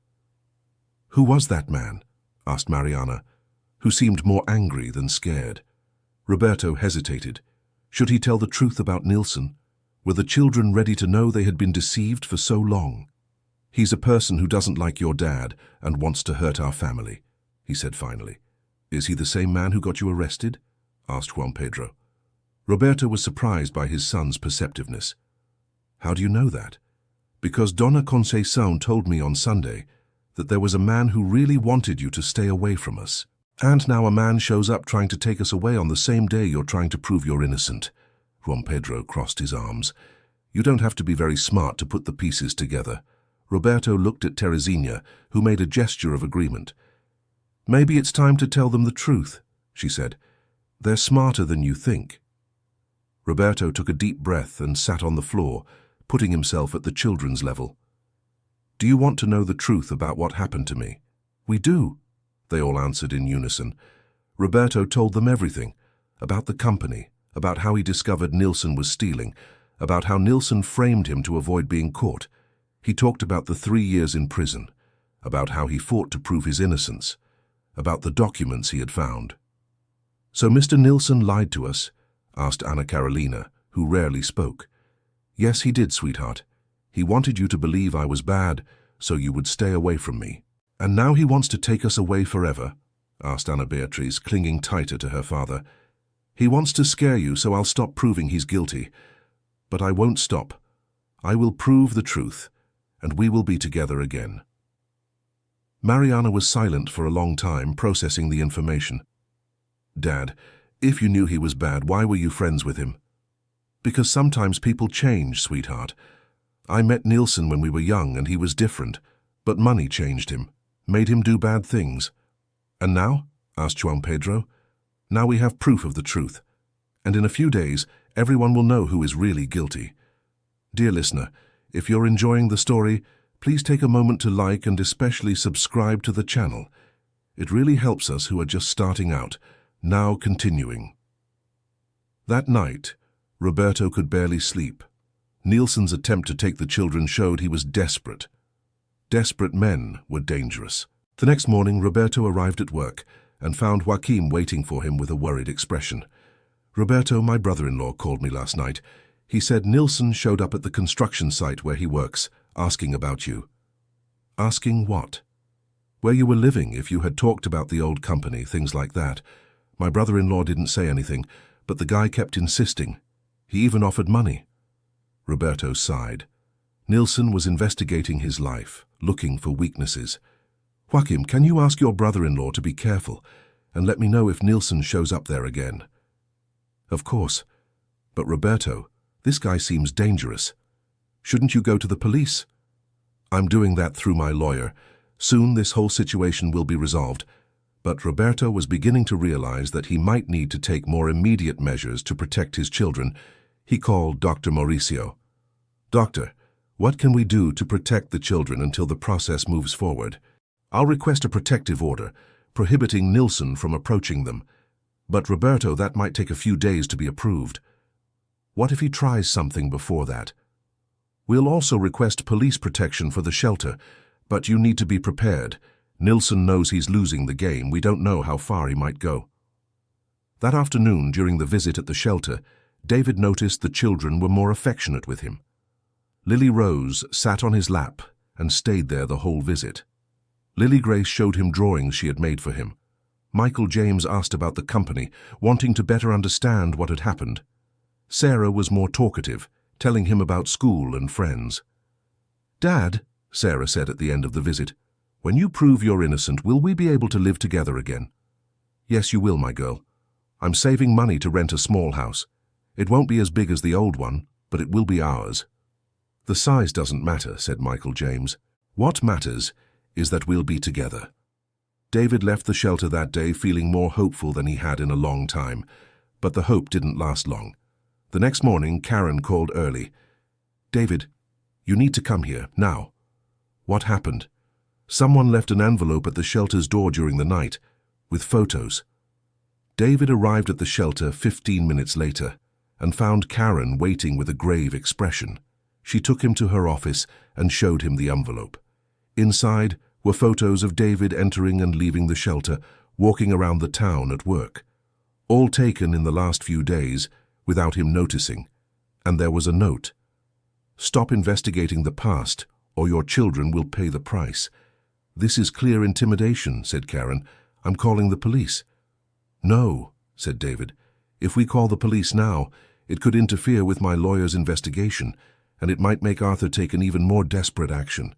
A: "Who was that man?" asked Mariana, who seemed more angry than scared. Roberto hesitated. Should he tell the truth about Nilsson? Were the children ready to know they had been deceived for so long? "He's a person who doesn't like your dad and wants to hurt our family," he said finally. "Is he the same man who got you arrested?" asked Juan Pedro. Roberto was surprised by his son's perceptiveness. "How do you know that?" "Because Donna Conceição told me on Sunday that there was a man who really wanted you to stay away from us. And now a man shows up trying to take us away on the same day you're trying to prove you're innocent." Juan Pedro crossed his arms. "You don't have to be very smart to put the pieces together." Roberto looked at Teresina, who made a gesture of agreement. "Maybe it's time to tell them the truth," she said. "They're smarter than you think." Roberto took a deep breath and sat on the floor, putting himself at the children's level. "Do you want to know the truth about what happened to me?" "We do," they all answered in unison. Roberto told them everything, about the company, about how he discovered Nilsson was stealing, about how Nilsson framed him to avoid being caught. He talked about the 3 years in prison, about how he fought to prove his innocence, about the documents he had found. "So Mr. Nilsson lied to us?" asked Anna Carolina, who rarely spoke. "Yes, he did, sweetheart. He wanted you to believe I was bad, so you would stay away from me." "And now he wants to take us away forever?" asked Anna Beatriz, clinging tighter to her father. "He wants to scare you, so I'll stop proving he's guilty. But I won't stop. I will prove the truth, and we will be together again." Mariana was silent for a long time, processing the information. "Dad, if you knew he was bad, why were you friends with him?" "Because sometimes people change, sweetheart. I met Nilsson when we were young and he was different, but money changed him, made him do bad things." "And now?" asked Juan Pedro. "Now we have proof of the truth, and in a few days everyone will know who is really guilty." Dear listener, if you're enjoying the story, please take a moment to like and especially subscribe to the channel. It really helps us who are just starting out. Now continuing. That night, Roberto could barely sleep. Nilsson's attempt to take the children showed he was desperate. Desperate men were dangerous. The next morning, Roberto arrived at work and found Joaquim waiting for him with a worried expression. "Roberto, my brother-in-law, called me last night. He said Nilsson showed up at the construction site where he works, asking about you." "Asking what?" "Where you were living, if you had talked about the old company, things like that. My brother-in-law didn't say anything, but the guy kept insisting. He even offered money." Roberto sighed. Nilsson was investigating his life, looking for weaknesses. "Joaquim, can you ask your brother-in-law to be careful, and let me know if Nilsson shows up there again?" "Of course. But Roberto, this guy seems dangerous. Shouldn't you go to the police?" "I'm doing that through my lawyer. Soon this whole situation will be resolved." But Roberto was beginning to realize that he might need to take more immediate measures to protect his children. He called Dr. Mauricio. "Doctor, what can we do to protect the children until the process moves forward?" "I'll request a protective order, prohibiting Nilsson from approaching them. But Roberto, that might take a few days to be approved." "What if he tries something before that?" "We'll also request police protection for the shelter, but you need to be prepared. Nilsson knows he's losing the game. We don't know how far he might go." That afternoon, during the visit at the shelter, David noticed the children were more affectionate with him. Lily Rose sat on his lap and stayed there the whole visit. Lily Grace showed him drawings she had made for him. Michael James asked about the company, wanting to better understand what had happened. Sarah was more talkative, telling him about school and friends. "Dad," Sarah said at the end of the visit, "when you prove you're innocent, will we be able to live together again?" "Yes, you will, my girl. I'm saving money to rent a small house. It won't be as big as the old one, but it will be ours." "The size doesn't matter," said Michael James. "What matters is that we'll be together." David left the shelter that day feeling more hopeful than he had in a long time, but the hope didn't last long. The next morning, Karen called early. "David, you need to come here, now." "What happened?" "Someone left an envelope at the shelter's door during the night, with photos." David arrived at the shelter 15 minutes later and found Karen waiting with a grave expression. She took him to her office and showed him the envelope. Inside were photos of David entering and leaving the shelter, walking around the town at work. All taken in the last few days, without him noticing, and there was a note. "Stop investigating the past, or your children will pay the price." "This is clear intimidation," said Karen. "I'm calling the police." "No," said David. "If we call the police now, it could interfere with my lawyer's investigation, and it might make Arthur take an even more desperate action."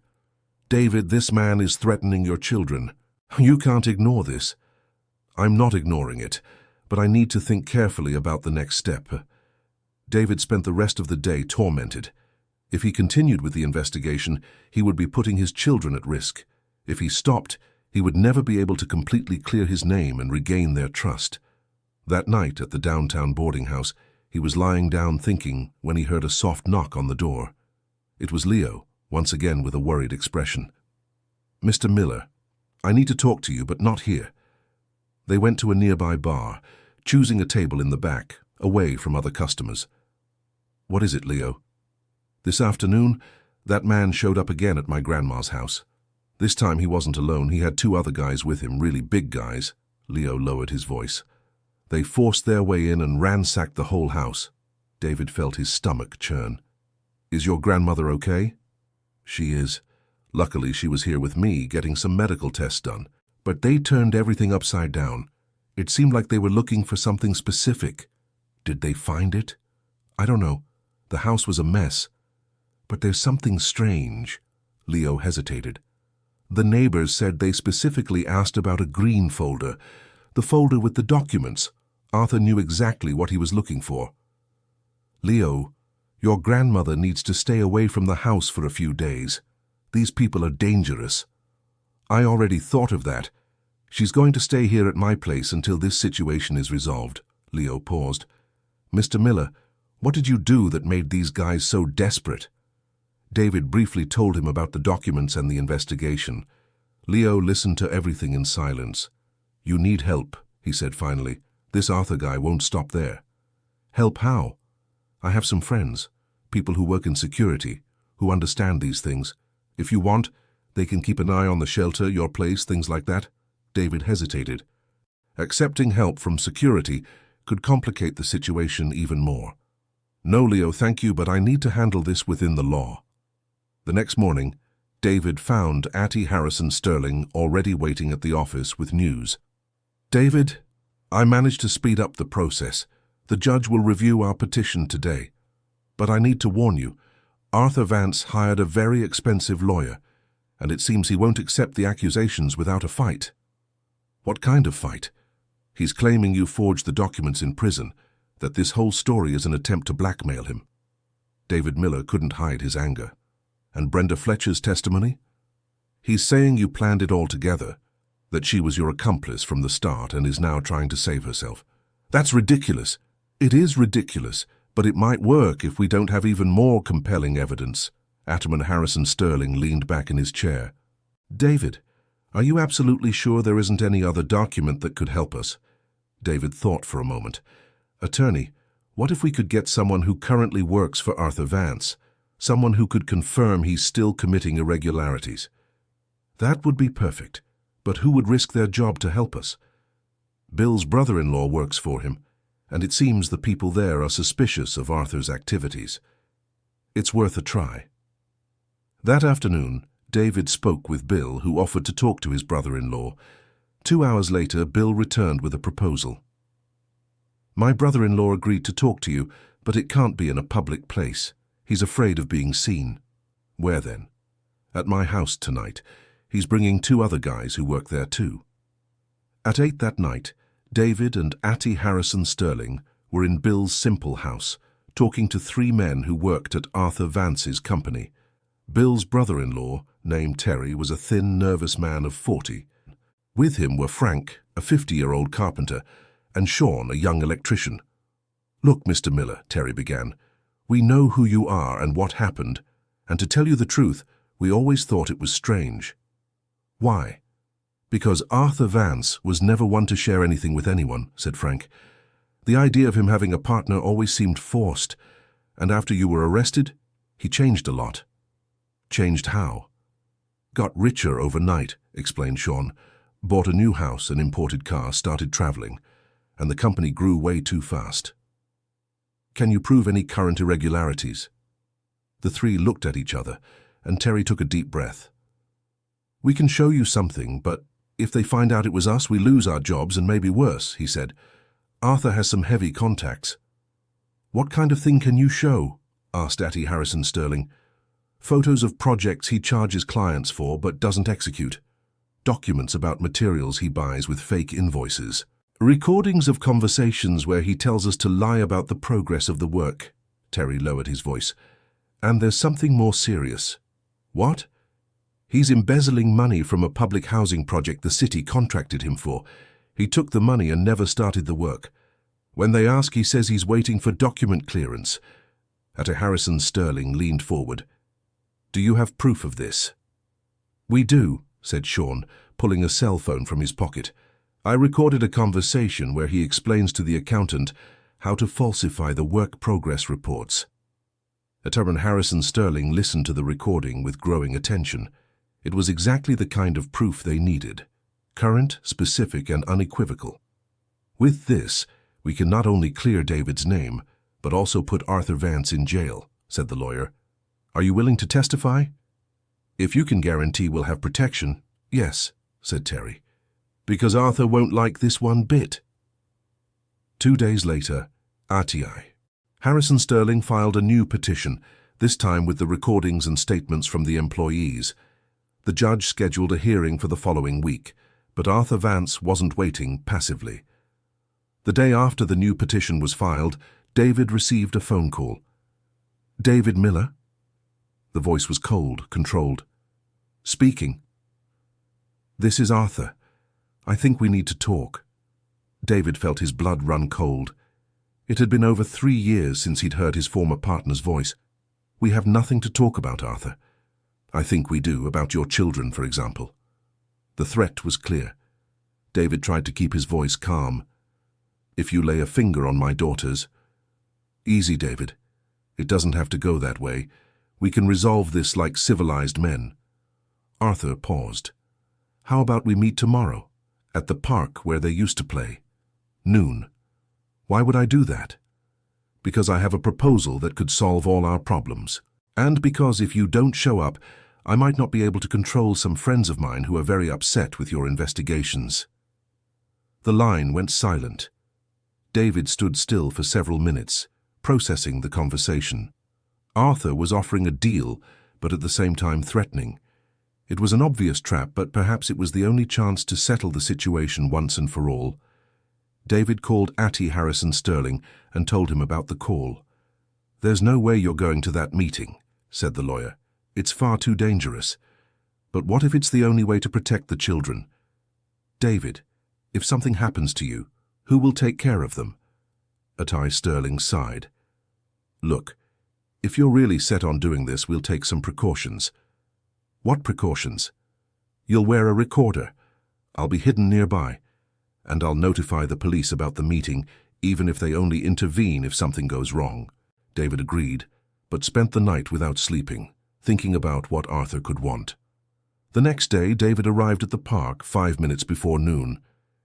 A: "David, this man is threatening your children. You can't ignore this." "I'm not ignoring it, but I need to think carefully about the next step." David spent the rest of the day tormented. If he continued with the investigation, he would be putting his children at risk. If he stopped, he would never be able to completely clear his name and regain their trust. That night at the downtown boarding house, he was lying down thinking when he heard a soft knock on the door. It was Leo, once again with a worried expression. "Mr. Miller, I need to talk to you, but not here." They went to a nearby bar, choosing a table in the back, away from other customers. "What is it, Leo?" "This afternoon, that man showed up again at my grandma's house. This time he wasn't alone, he had 2 other guys with him, really big guys." Leo lowered his voice. "They forced their way in and ransacked the whole house." David felt his stomach churn. "Is your grandmother okay?" "She is. Luckily she was here with me, getting some medical tests done. But they turned everything upside down. It seemed like they were looking for something specific. Did they find it? I don't know. The house was a mess. But there's something strange." Leo hesitated. "The neighbors said they specifically asked about a green folder, the folder with the documents. Arthur knew exactly what he was looking for." "Leo, your grandmother needs to stay away from the house for a few days. These people are dangerous." "I already thought of that. She's going to stay here at my place until this situation is resolved." Leo paused. "Mr. Miller, what did you do that made these guys so desperate?" David briefly told him about the documents and the investigation. Leo listened to everything in silence. "You need help," he said finally. "This Arthur guy won't stop there." "Help how?" "I have some friends, people who work in security, who understand these things. If you want, they can keep an eye on the shelter, your place, things like that." David hesitated. Accepting help from security could complicate the situation even more. "No, Leo, thank you, but I need to handle this within the law." The next morning, David found Atty Harrison Sterling already waiting at the office with news. "David, I managed to speed up the process. The judge will review our petition today. But I need to warn you, Arthur Vance hired a very expensive lawyer, and it seems he won't accept the accusations without a fight." "What kind of fight?" "He's claiming you forged the documents in prison, that this whole story is an attempt to blackmail him." David Miller couldn't hide his anger. "And Brenda Fletcher's testimony?" "He's saying you planned it all together, that she was your accomplice from the start and is now trying to save herself." "That's ridiculous." "It is ridiculous, but it might work if we don't have even more compelling evidence." Atman Harrison Sterling leaned back in his chair. "David, are you absolutely sure there isn't any other document that could help us?" David thought for a moment. "Attorney, what if we could get someone who currently works for Arthur Vance? Someone who could confirm he's still committing irregularities?" "That would be perfect. But who would risk their job to help us?" "Bill's brother-in-law works for him, and it seems the people there are suspicious of Arthur's activities. It's worth a try." That afternoon, David spoke with Bill, who offered to talk to his brother-in-law. 2 hours later, Bill returned with a proposal. "My brother-in-law agreed to talk to you, but it can't be in a public place. He's afraid of being seen." "Where then?" "At my house tonight. He's bringing 2 other guys who work there too." At 8 that night, David and Atty Harrison Sterling were in Bill's simple house, talking to 3 men who worked at Arthur Vance's company. Bill's brother-in-law, named Terry, was a thin, nervous man of 40. With him were Frank, a 50-year-old carpenter, and Sean, a young electrician. "Look, Mr. Miller," Terry began, "we know who you are and what happened, and to tell you the truth, we always thought it was strange." "Why?" "Because Arthur Vance was never one to share anything with anyone," said Frank. "The idea of him having a partner always seemed forced, and after you were arrested, he changed a lot." "Changed how?" "Got richer overnight," explained Sean. "Bought a new house, an imported car, started traveling, and the company grew way too fast." Can you prove any current irregularities? The three looked at each other, and Terry took a deep breath. We can show you something, but if they find out it was us, we lose our jobs and maybe worse, he said. Arthur has some heavy contacts. What kind of thing can you show? Asked Atty Harrison Sterling. Photos of projects he charges clients for but doesn't execute. Documents about materials he buys with fake invoices. Recordings of conversations where he tells us to lie about the progress of the work. Terry lowered his voice. And there's something more serious. What? He's embezzling money from a public housing project the city contracted him for. He took the money and never started the work. When they ask, he says he's waiting for document clearance. Atty Harrison Sterling leaned forward. Do you have proof of this? We do, said Sean, pulling a cell phone from his pocket. I recorded a conversation where he explains to the accountant how to falsify the work progress reports. Atty Harrison Sterling listened to the recording with growing attention. It was exactly the kind of proof they needed. Current, specific, and unequivocal. With this, we can not only clear David's name, but also put Arthur Vance in jail, said the lawyer. Are you willing to testify? If you can guarantee we'll have protection, yes, said Terry. Because Arthur won't like this one bit. 2 days later, RTI. Harrison Sterling filed a new petition, this time with the recordings and statements from the employees. The judge scheduled a hearing for the following week, but Arthur Vance wasn't waiting passively. The day after the new petition was filed, David received a phone call. David Miller? The voice was cold, controlled. Speaking. This is Arthur. I think we need to talk. David felt his blood run cold. It had been over 3 years since he'd heard his former partner's voice. We have nothing to talk about, Arthur. I think we do, about your children, for example. The threat was clear. David tried to keep his voice calm. If you lay a finger on my daughters... Easy, David. It doesn't have to go that way. We can resolve this like civilized men. Arthur paused. How about we meet tomorrow, at the park where they used to play? Noon. Why would I do that? Because I have a proposal that could solve all our problems. And because if you don't show up, I might not be able to control some friends of mine who are very upset with your investigations. The line went silent. David stood still for several minutes, processing the conversation. Arthur was offering a deal, but at the same time threatening. It was an obvious trap, but perhaps it was the only chance to settle the situation once and for all. David called Atty Harrison Sterling and told him about the call. There's no way you're going to that meeting, said the lawyer. It's far too dangerous. But what if it's the only way to protect the children? David, if something happens to you, who will take care of them? Atty Sterling sighed. Look, if you're really set on doing this, we'll take some precautions. What precautions? You'll wear a recorder. I'll be hidden nearby. And I'll notify the police about the meeting, even if they only intervene if something goes wrong. David agreed, but spent the night without sleeping, thinking about what Arthur could want. The next day, David arrived at the park 5 minutes before noon.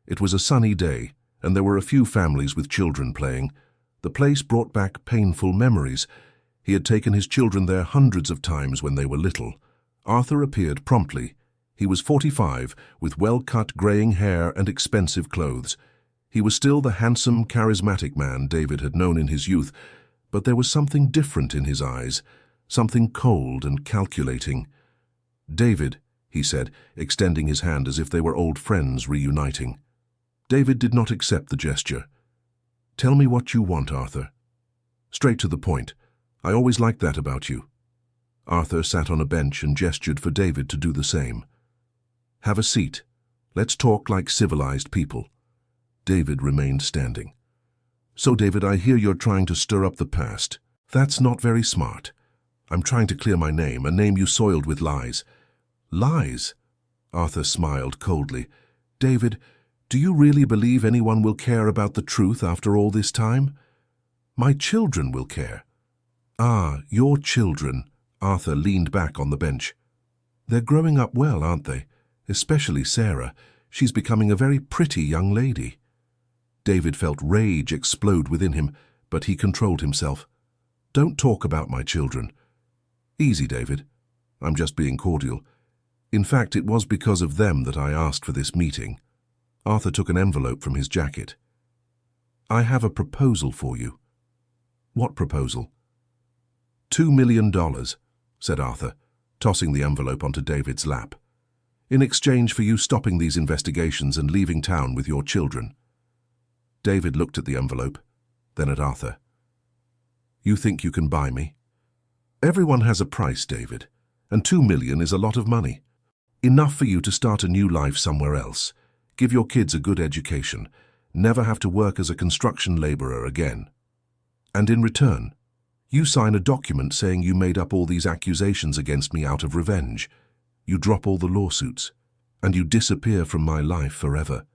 A: It was a sunny day, and there were a few families with children playing. The place brought back painful memories. He had taken his children there hundreds of times when they were little. Arthur appeared promptly. He was 45, with well-cut graying hair and expensive clothes. He was still the handsome, charismatic man David had known in his youth, but there was something different in his eyes, something cold and calculating. David, he said, extending his hand as if they were old friends reuniting. David did not accept the gesture. Tell me what you want, Arthur. Straight to the point. I always liked that about you. Arthur sat on a bench and gestured for David to do the same. Have a seat. Let's talk like civilized people. David remained standing. So, David, I hear you're trying to stir up the past. That's not very smart. I'm trying to clear my name, a name you soiled with lies. Lies? Arthur smiled coldly. David, do you really believe anyone will care about the truth after all this time? My children will care. Ah, your children. Arthur leaned back on the bench. They're growing up well, aren't they? Especially Sarah. She's becoming a very pretty young lady. David felt rage explode within him, but he controlled himself. "Don't talk about my children." "Easy, David. I'm just being cordial. In fact, it was because of them that I asked for this meeting." Arthur took an envelope from his jacket. "I have a proposal for you." "What proposal?" $2 million, said Arthur, tossing the envelope onto David's lap. "In exchange for you stopping these investigations and leaving town with your children." David looked at the envelope, then at Arthur. "You think you can buy me?" "Everyone has a price, David, and $2 million is a lot of money. Enough for you to start a new life somewhere else, give your kids a good education, never have to work as a construction laborer again. And in return, you sign a document saying you made up all these accusations against me out of revenge. You drop all the lawsuits, and you disappear from my life forever."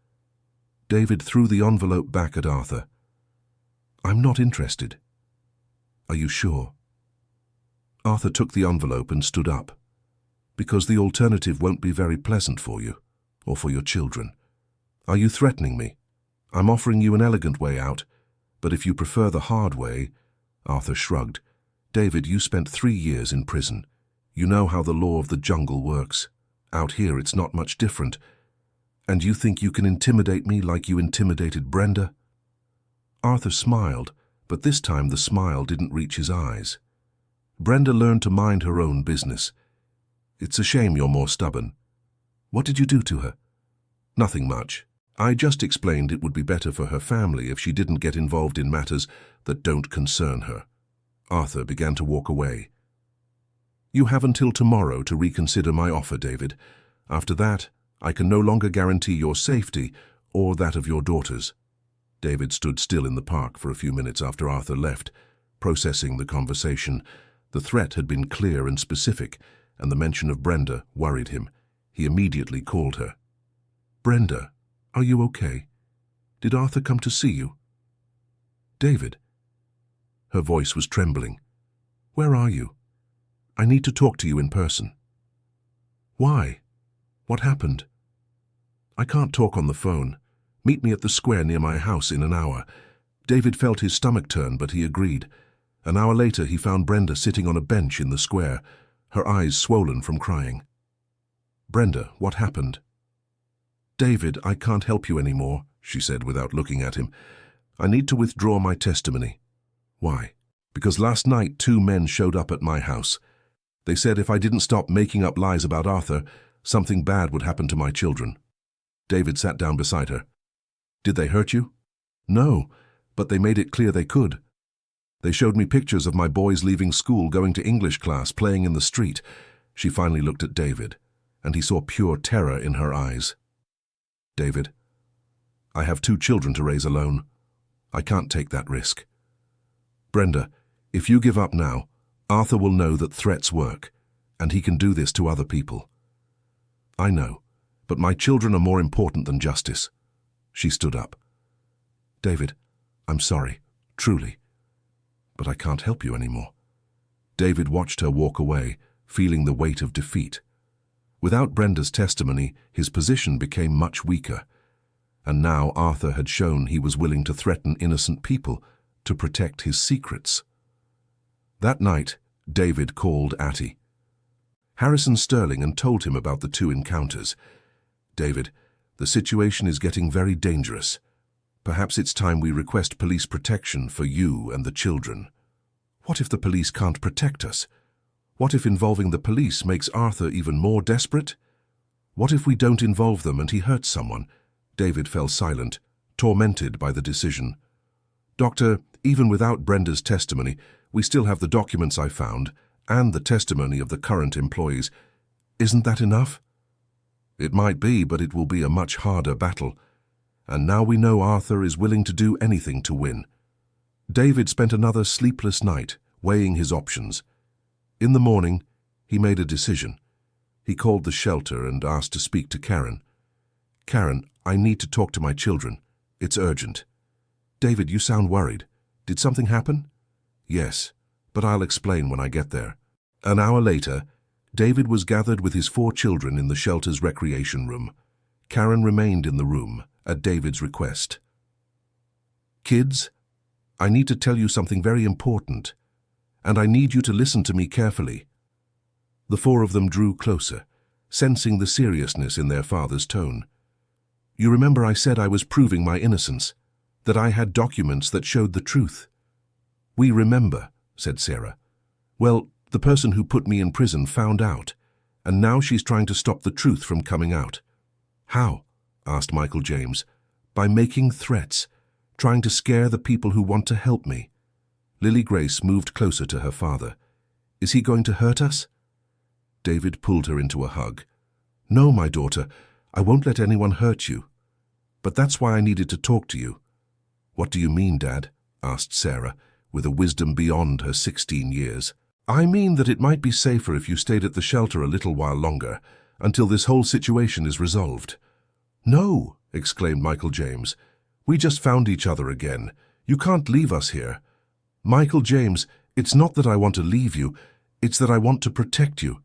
A: David threw the envelope back at Arthur. "I'm not interested." "Are you sure?" Arthur took the envelope and stood up. "Because the alternative won't be very pleasant for you, or for your children." "Are you threatening me? I'm offering you an elegant way out, but if you prefer the hard way—" Arthur shrugged. "David, you spent 3 years in prison. You know how the law of the jungle works. Out here it's not much different. And you think you can intimidate me like you intimidated Brenda?" Arthur smiled, but this time the smile didn't reach his eyes. "Brenda learned to mind her own business. It's a shame you're more stubborn. What did you do to her?" "Nothing much. I just explained it would be better for her family if she didn't get involved in matters that don't concern her." Arthur began to walk away. "You have until tomorrow to reconsider my offer, David. After that, I can no longer guarantee your safety or that of your daughters." David stood still in the park for a few minutes after Arthur left, processing the conversation. The threat had been clear and specific, and the mention of Brenda worried him. He immediately called her. "Brenda, are you okay? Did Arthur come to see you?" "David." Her voice was trembling. "Where are you? I need to talk to you in person." "Why? What happened?" "I can't talk on the phone. Meet me at the square near my house in an hour." David felt his stomach turn, but he agreed. An hour later, he found Brenda sitting on a bench in the square, her eyes swollen from crying. "Brenda, what happened?" "David, I can't help you anymore," she said without looking at him. "I need to withdraw my testimony." "Why?" "Because last night 2 men showed up at my house. They said if I didn't stop making up lies about Arthur, something bad would happen to my children." David sat down beside her. "Did they hurt you?" "No, but they made it clear they could. They showed me pictures of my boys leaving school, going to English class, playing in the street." She finally looked at David, and he saw pure terror in her eyes. "David, I have 2 children to raise alone. I can't take that risk. Brenda, if you give up now, Arthur will know that threats work, and he can do this to other people." "I know, but my children are more important than justice." She stood up. "David, I'm sorry, truly, but I can't help you anymore." David watched her walk away, feeling the weight of defeat. Without Brenda's testimony, his position became much weaker, and now Arthur had shown he was willing to threaten innocent people to protect his secrets. That night, David called Atty Harrison Sterling and told him about the 2 encounters. "David, the situation is getting very dangerous. Perhaps it's time we request police protection for you and the children." "What if the police can't protect us? What if involving the police makes Arthur even more desperate? What if we don't involve them and he hurts someone?" David fell silent, tormented by the decision. "Doctor, even without Brenda's testimony, we still have the documents I found and the testimony of the current employees. Isn't that enough?" "It might be, but it will be a much harder battle. And now we know Arthur is willing to do anything to win." David spent another sleepless night, weighing his options. In the morning, he made a decision. He called the shelter and asked to speak to Karen. "Karen, I need to talk to my children. It's urgent." "David, you sound worried. Did something happen?" "Yes, but I'll explain when I get there." An hour later, David was gathered with his 4 children in the shelter's recreation room. Karen remained in the room at David's request. "Kids, I need to tell you something very important, and I need you to listen to me carefully." The four of them drew closer, sensing the seriousness in their father's tone. "You remember I said I was proving my innocence, that I had documents that showed the truth?" "We remember," said Sarah. "Well, the person who put me in prison found out, and now she's trying to stop the truth from coming out." "How?" asked Michael James. "By making threats, trying to scare the people who want to help me." Lily Grace moved closer to her father. "Is he going to hurt us?" David pulled her into a hug. "No, my daughter, I won't let anyone hurt you. But that's why I needed to talk to you." "What do you mean, Dad?" asked Sarah, with a wisdom beyond her 16 years. "I mean that it might be safer if you stayed at the shelter a little while longer, until this whole situation is resolved." "No," exclaimed Michael James. "We just found each other again. You can't leave us here." "Michael James, it's not that I want to leave you, it's that I want to protect you."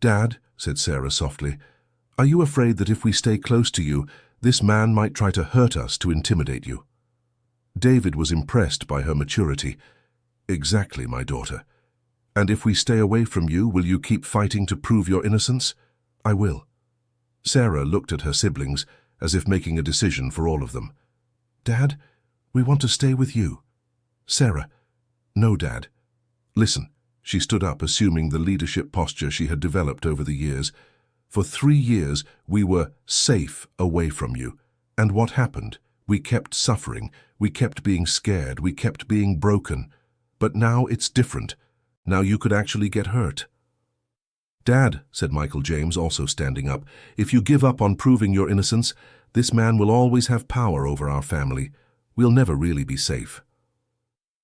A: "Dad," said Sarah softly, "are you afraid that if we stay close to you, this man might try to hurt us to intimidate you?" David was impressed by her maturity. "Exactly, my daughter. And if we stay away from you, will you keep fighting to prove your innocence?" "I will." Sarah looked at her siblings, as if making a decision for all of them. "Dad, we want to stay with you." "Sarah." "No, Dad. Listen." She stood up, assuming the leadership posture she had developed over the years. "For 3 years, we were safe away from you. And what happened? We kept suffering. We kept being scared. We kept being broken. But now it's different. Now you could actually get hurt." "Dad," said Michael James, also standing up, "if you give up on proving your innocence, this man will always have power over our family. We'll never really be safe."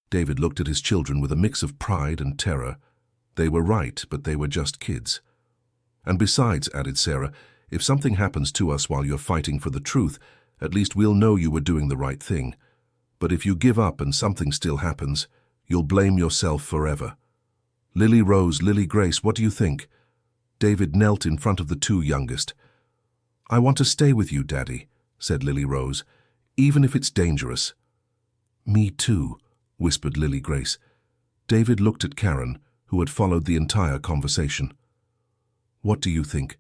A: David looked at his children with a mix of pride and terror. They were right, but they were just kids. "And besides," added Sarah, "if something happens to us while you're fighting for the truth, at least we'll know you were doing the right thing. But if you give up and something still happens, you'll blame yourself forever." "Lily Rose, Lily Grace, what do you think?" David knelt in front of the two youngest. "I want to stay with you, Daddy," said Lily Rose, "even if it's dangerous." "Me too," whispered Lily Grace. David looked at Karen, who had followed the entire conversation. "What do you think?"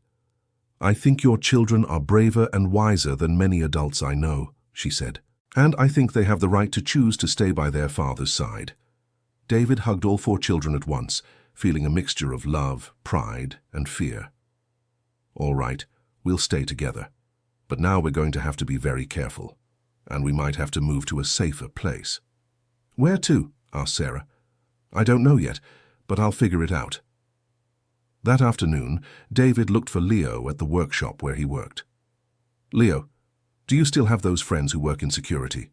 A: "I think your children are braver and wiser than many adults I know," she said. "And I think they have the right to choose to stay by their father's side." David hugged all 4 children at once, feeling a mixture of love, pride, and fear. "All right, we'll stay together. But now we're going to have to be very careful, and we might have to move to a safer place." "Where to?" asked Sarah. "I don't know yet, but I'll figure it out." That afternoon, David looked for Leo at the workshop where he worked. "Leo, do you still have those friends who work in security?"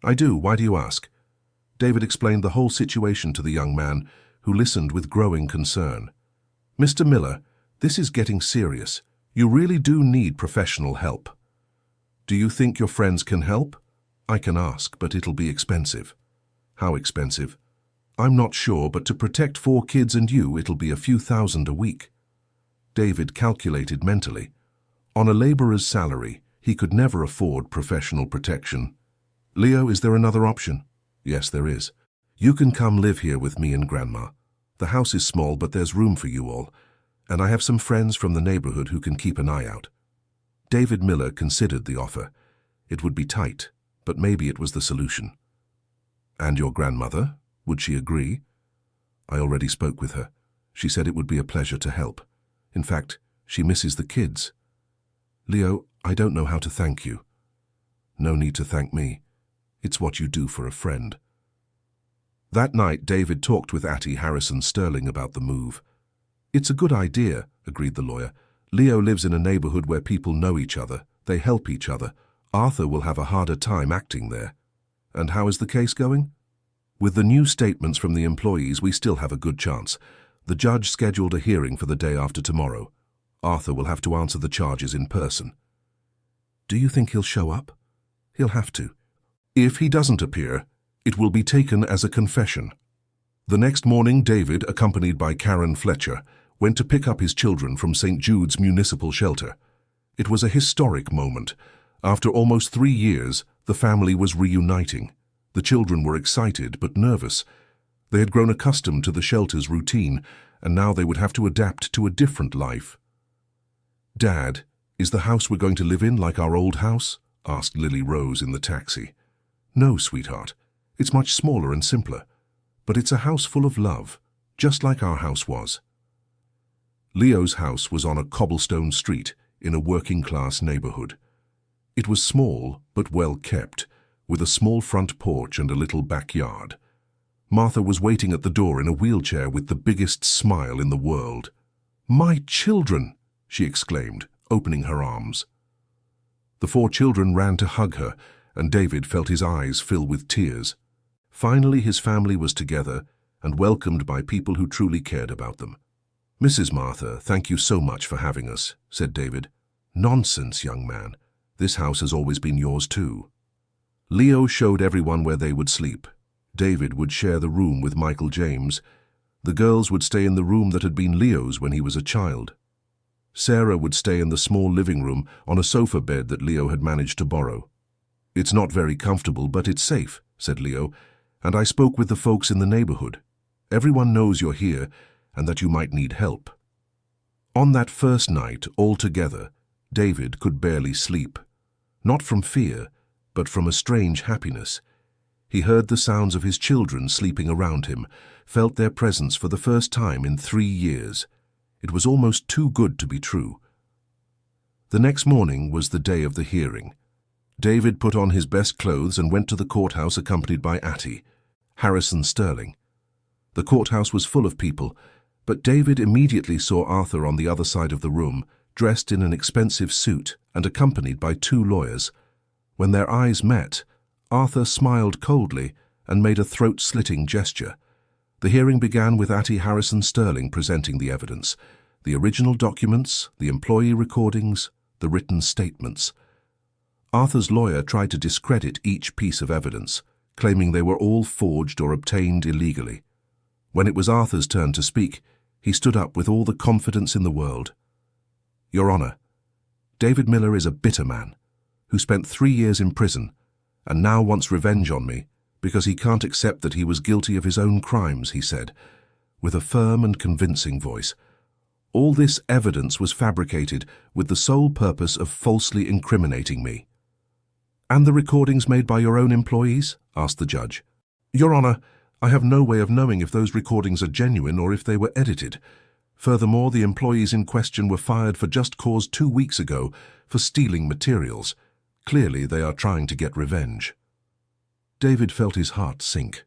A: "I do. Why do you ask?" David explained the whole situation to the young man, who listened with growing concern. "Mr. Miller, this is getting serious. You really do need professional help." "Do you think your friends can help?" "I can ask, but it'll be expensive." "How expensive?" "I'm not sure, but to protect 4 kids and you, it'll be a few thousand a week." David calculated mentally. On a laborer's salary, he could never afford professional protection. "Leo, is there another option?" "Yes, there is. You can come live here with me and Grandma. The house is small, but there's room for you all, and I have some friends from the neighborhood who can keep an eye out." David Miller considered the offer. It would be tight, but maybe it was the solution. "And your grandmother? Would she agree?" "I already spoke with her. She said it would be a pleasure to help. In fact, she misses the kids." "Leo, I don't know how to thank you." "No need to thank me. It's what you do for a friend." That night, David talked with Atty Harrison Sterling about the move. "It's a good idea," agreed the lawyer. "Leo lives in a neighborhood where people know each other. They help each other. Arthur will have a harder time acting there." "And how is the case going?" "With the new statements from the employees, we still have a good chance. The judge scheduled a hearing for the day after tomorrow. Arthur will have to answer the charges in person." "Do you think he'll show up?" "He'll have to. If he doesn't appear, it will be taken as a confession." The next morning, David, accompanied by Karen Fletcher, went to pick up his children from St. Jude's Municipal Shelter. It was a historic moment. After almost 3 years, the family was reuniting. The children were excited but nervous. They had grown accustomed to the shelter's routine, and now they would have to adapt to a different life. "Dad, is the house we're going to live in like our old house?" asked Lily Rose in the taxi. "No, sweetheart. It's much smaller and simpler. But it's a house full of love, just like our house was." Leo's house was on a cobblestone street in a working-class neighborhood. It was small but well kept, with a small front porch and a little backyard. Martha was waiting at the door in a wheelchair with the biggest smile in the world. "My children!" she exclaimed, opening her arms. The 4 children ran to hug her, and David felt his eyes fill with tears. Finally, his family was together and welcomed by people who truly cared about them. "Mrs. Martha, thank you so much for having us," said David. "Nonsense, young man. This house has always been yours too." Leo showed everyone where they would sleep. David would share the room with Michael James. The girls would stay in the room that had been Leo's when he was a child. Sarah would stay in the small living room on a sofa bed that Leo had managed to borrow. "It's not very comfortable, but it's safe," said Leo, "and I spoke with the folks in the neighborhood. Everyone knows you're here and that you might need help." On that first night, all together, David could barely sleep. Not from fear, but from a strange happiness. He heard the sounds of his children sleeping around him, felt their presence for the first time in 3 years. It was almost too good to be true. The next morning was the day of the hearing. David put on his best clothes and went to the courthouse accompanied by Atty, Harrison Sterling. The courthouse was full of people, but David immediately saw Arthur on the other side of the room, dressed in an expensive suit and accompanied by 2 lawyers. When their eyes met, Arthur smiled coldly and made a throat-slitting gesture. The hearing began with Atty Harrison Sterling presenting the evidence, the original documents, the employee recordings, the written statements. Arthur's lawyer tried to discredit each piece of evidence, claiming they were all forged or obtained illegally. When it was Arthur's turn to speak, he stood up with all the confidence in the world. "Your Honor, David Miller is a bitter man who spent 3 years in prison and now wants revenge on me because he can't accept that he was guilty of his own crimes," he said, with a firm and convincing voice. "All this evidence was fabricated with the sole purpose of falsely incriminating me." "And the recordings made by your own employees?" asked the judge. "Your Honor, I have no way of knowing if those recordings are genuine or if they were edited. Furthermore, the employees in question were fired for just cause 2 weeks ago for stealing materials. Clearly, they are trying to get revenge." David felt his heart sink.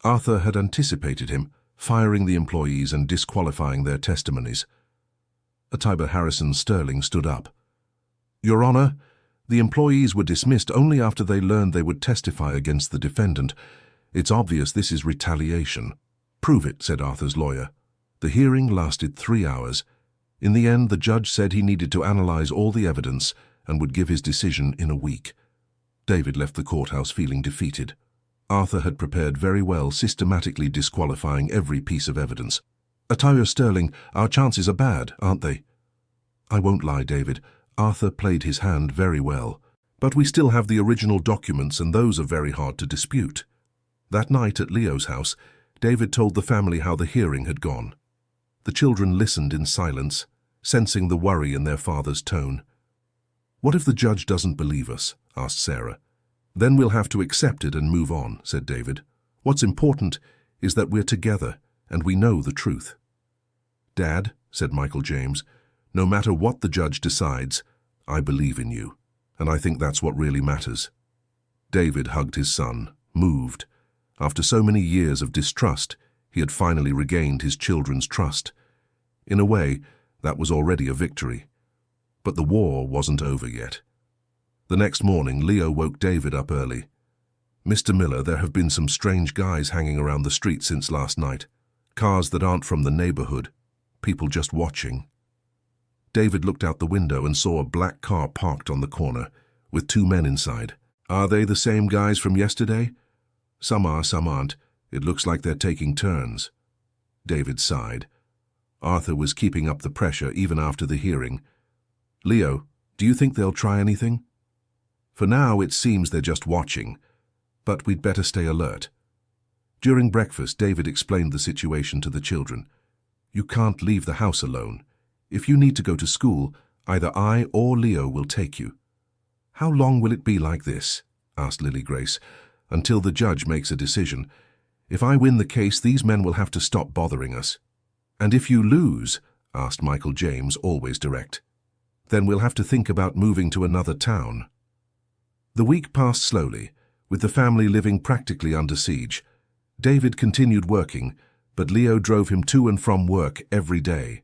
A: Arthur had anticipated him, firing the employees and disqualifying their testimonies. Atty Harrison Sterling stood up. "Your Honor, the employees were dismissed only after they learned they would testify against the defendant. It's obvious this is retaliation." "Prove it," said Arthur's lawyer. The hearing lasted 3 hours. In the end, the judge said he needed to analyze all the evidence and would give his decision in a week. David left the courthouse feeling defeated. Arthur had prepared very well, systematically disqualifying every piece of evidence. "Atty Sterling, our chances are bad, aren't they?" "I won't lie, David. Arthur played his hand very well. But we still have the original documents, and those are very hard to dispute." That night at Leo's house, David told the family how the hearing had gone. The children listened in silence, sensing the worry in their father's tone. "What if the judge doesn't believe us?" asked Sarah. "Then we'll have to accept it and move on," said David. "What's important is that we're together and we know the truth." "Dad," said Michael James, "no matter what the judge decides, I believe in you, and I think that's what really matters." David hugged his son, moved. After so many years of distrust, he had finally regained his children's trust. In a way, that was already a victory. But the war wasn't over yet. The next morning, Leo woke David up early. "Mr. Miller, there have been some strange guys hanging around the street since last night. Cars that aren't from the neighborhood. People just watching." David looked out the window and saw a black car parked on the corner, with 2 men inside. "Are they the same guys from yesterday?" "Some are, some aren't. It looks like they're taking turns." David sighed. Arthur was keeping up the pressure even after the hearing. "Leo, do you think they'll try anything?" "For now, it seems they're just watching. but we'd better stay alert. During breakfast, David explained the situation to the children. You can't leave the house alone. If you need to go to school, either I or Leo will take you. How long will it be like this? Asked Lily Grace. Until the judge makes a decision. If I win the case, these men will have to stop bothering us. And if you lose, asked Michael James, always direct, then we'll have to think about moving to another town. The week passed slowly, with the family living practically under siege. David continued working, but Leo drove him to and from work every day.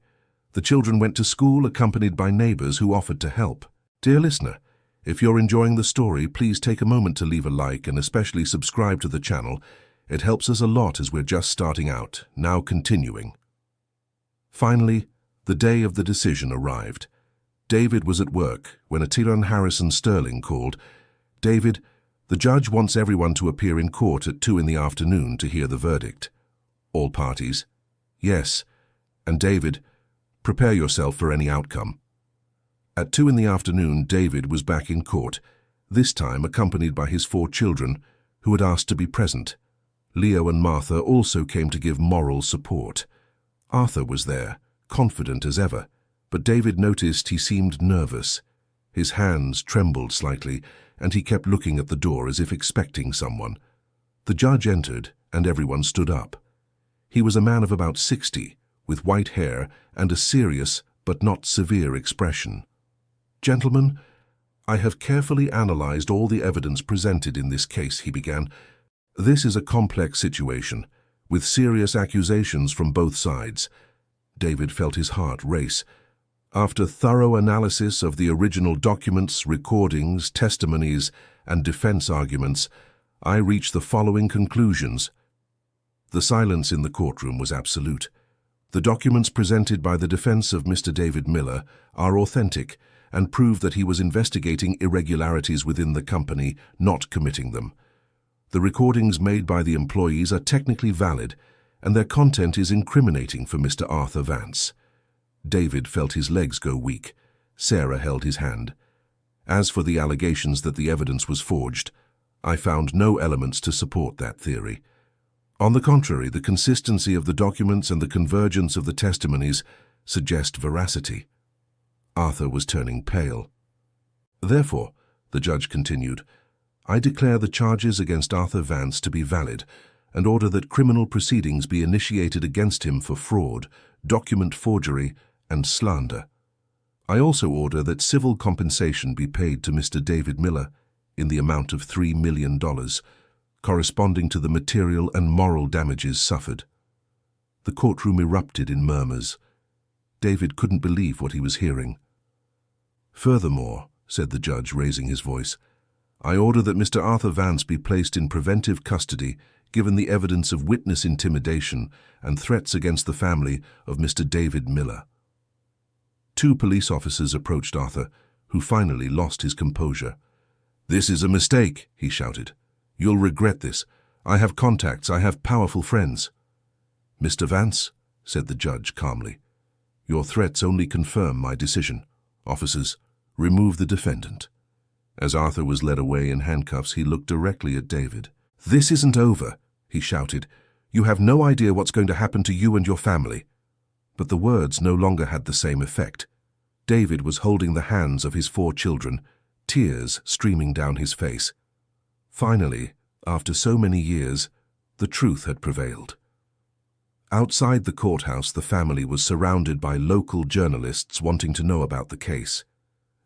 A: The children went to school accompanied by neighbors who offered to help. Dear listener, if you're enjoying the story, please take a moment to leave a like and especially subscribe to the channel. It helps us a lot as we're just starting out, now continuing. Finally, the day of the decision arrived. David was at work when Atiran Harrison Sterling called. David, the judge wants everyone to appear in court at 2 in the afternoon to hear the verdict. All parties? Yes. And David, prepare yourself for any outcome. At 2 in the afternoon, David was back in court, this time accompanied by his 4 children, who had asked to be present. Leo and Martha also came to give moral support. Arthur was there, confident as ever, but David noticed he seemed nervous. His hands trembled slightly, and he kept looking at the door as if expecting someone. The judge entered, and everyone stood up. He was a man of about 60, with white hair and a serious but not severe expression. Gentlemen, I have carefully analyzed all the evidence presented in this case, he began. This is a complex situation, with serious accusations from both sides. David felt his heart race. After thorough analysis of the original documents, recordings, testimonies, and defense arguments, I reached the following conclusions. The silence in the courtroom was absolute. The documents presented by the defense of Mr. David Miller are authentic and prove that he was investigating irregularities within the company, not committing them. The recordings made by the employees are technically valid, and their content is incriminating for Mr. Arthur Vance. David felt his legs go weak. Sarah held his hand. As for the allegations that the evidence was forged, I found no elements to support that theory. On the contrary, the consistency of the documents and the convergence of the testimonies suggest veracity. Arthur was turning pale. Therefore, the judge continued, I declare the charges against Arthur Vance to be valid and order that criminal proceedings be initiated against him for fraud, document forgery, and slander. I also order that civil compensation be paid to Mr. David Miller in the amount of $3 million, corresponding to the material and moral damages suffered. The courtroom erupted in murmurs. David couldn't believe what he was hearing. Furthermore, said the judge, raising his voice, I order that Mr. Arthur Vance be placed in preventive custody given the evidence of witness intimidation and threats against the family of Mr. David Miller. 2 police officers approached Arthur, who finally lost his composure. This is a mistake, he shouted. You'll regret this. I have contacts, I have powerful friends. Mr. Vance, said the judge calmly, your threats only confirm my decision. Officers, remove the defendant. As Arthur was led away in handcuffs, he looked directly at David. This isn't over, he shouted. You have no idea what's going to happen to you and your family. But the words no longer had the same effect. David was holding the hands of his 4 children, tears streaming down his face. Finally, after so many years, the truth had prevailed. Outside the courthouse, the family was surrounded by local journalists wanting to know about the case.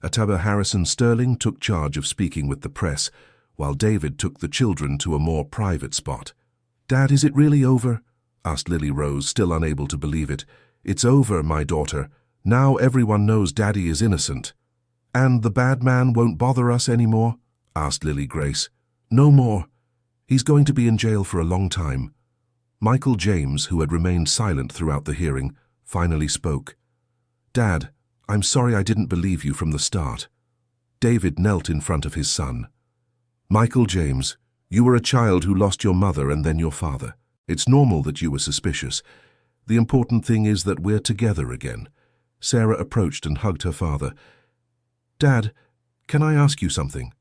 A: Atiran Harrison Sterling took charge of speaking with the press, while David took the children to a more private spot. Dad, is it really over? Asked Lily Rose, still unable to believe it. It's over, my daughter. Now everyone knows Daddy is innocent. And the bad man won't bother us anymore? Asked Lily Grace. No more. He's going to be in jail for a long time. Michael James, who had remained silent throughout the hearing, finally spoke. Dad, I'm sorry I didn't believe you from the start. David knelt in front of his son. Michael James, you were a child who lost your mother and then your father. It's normal that you were suspicious. The important thing is that we're together again. Sarah approached and hugged her father. Dad, can I ask you something?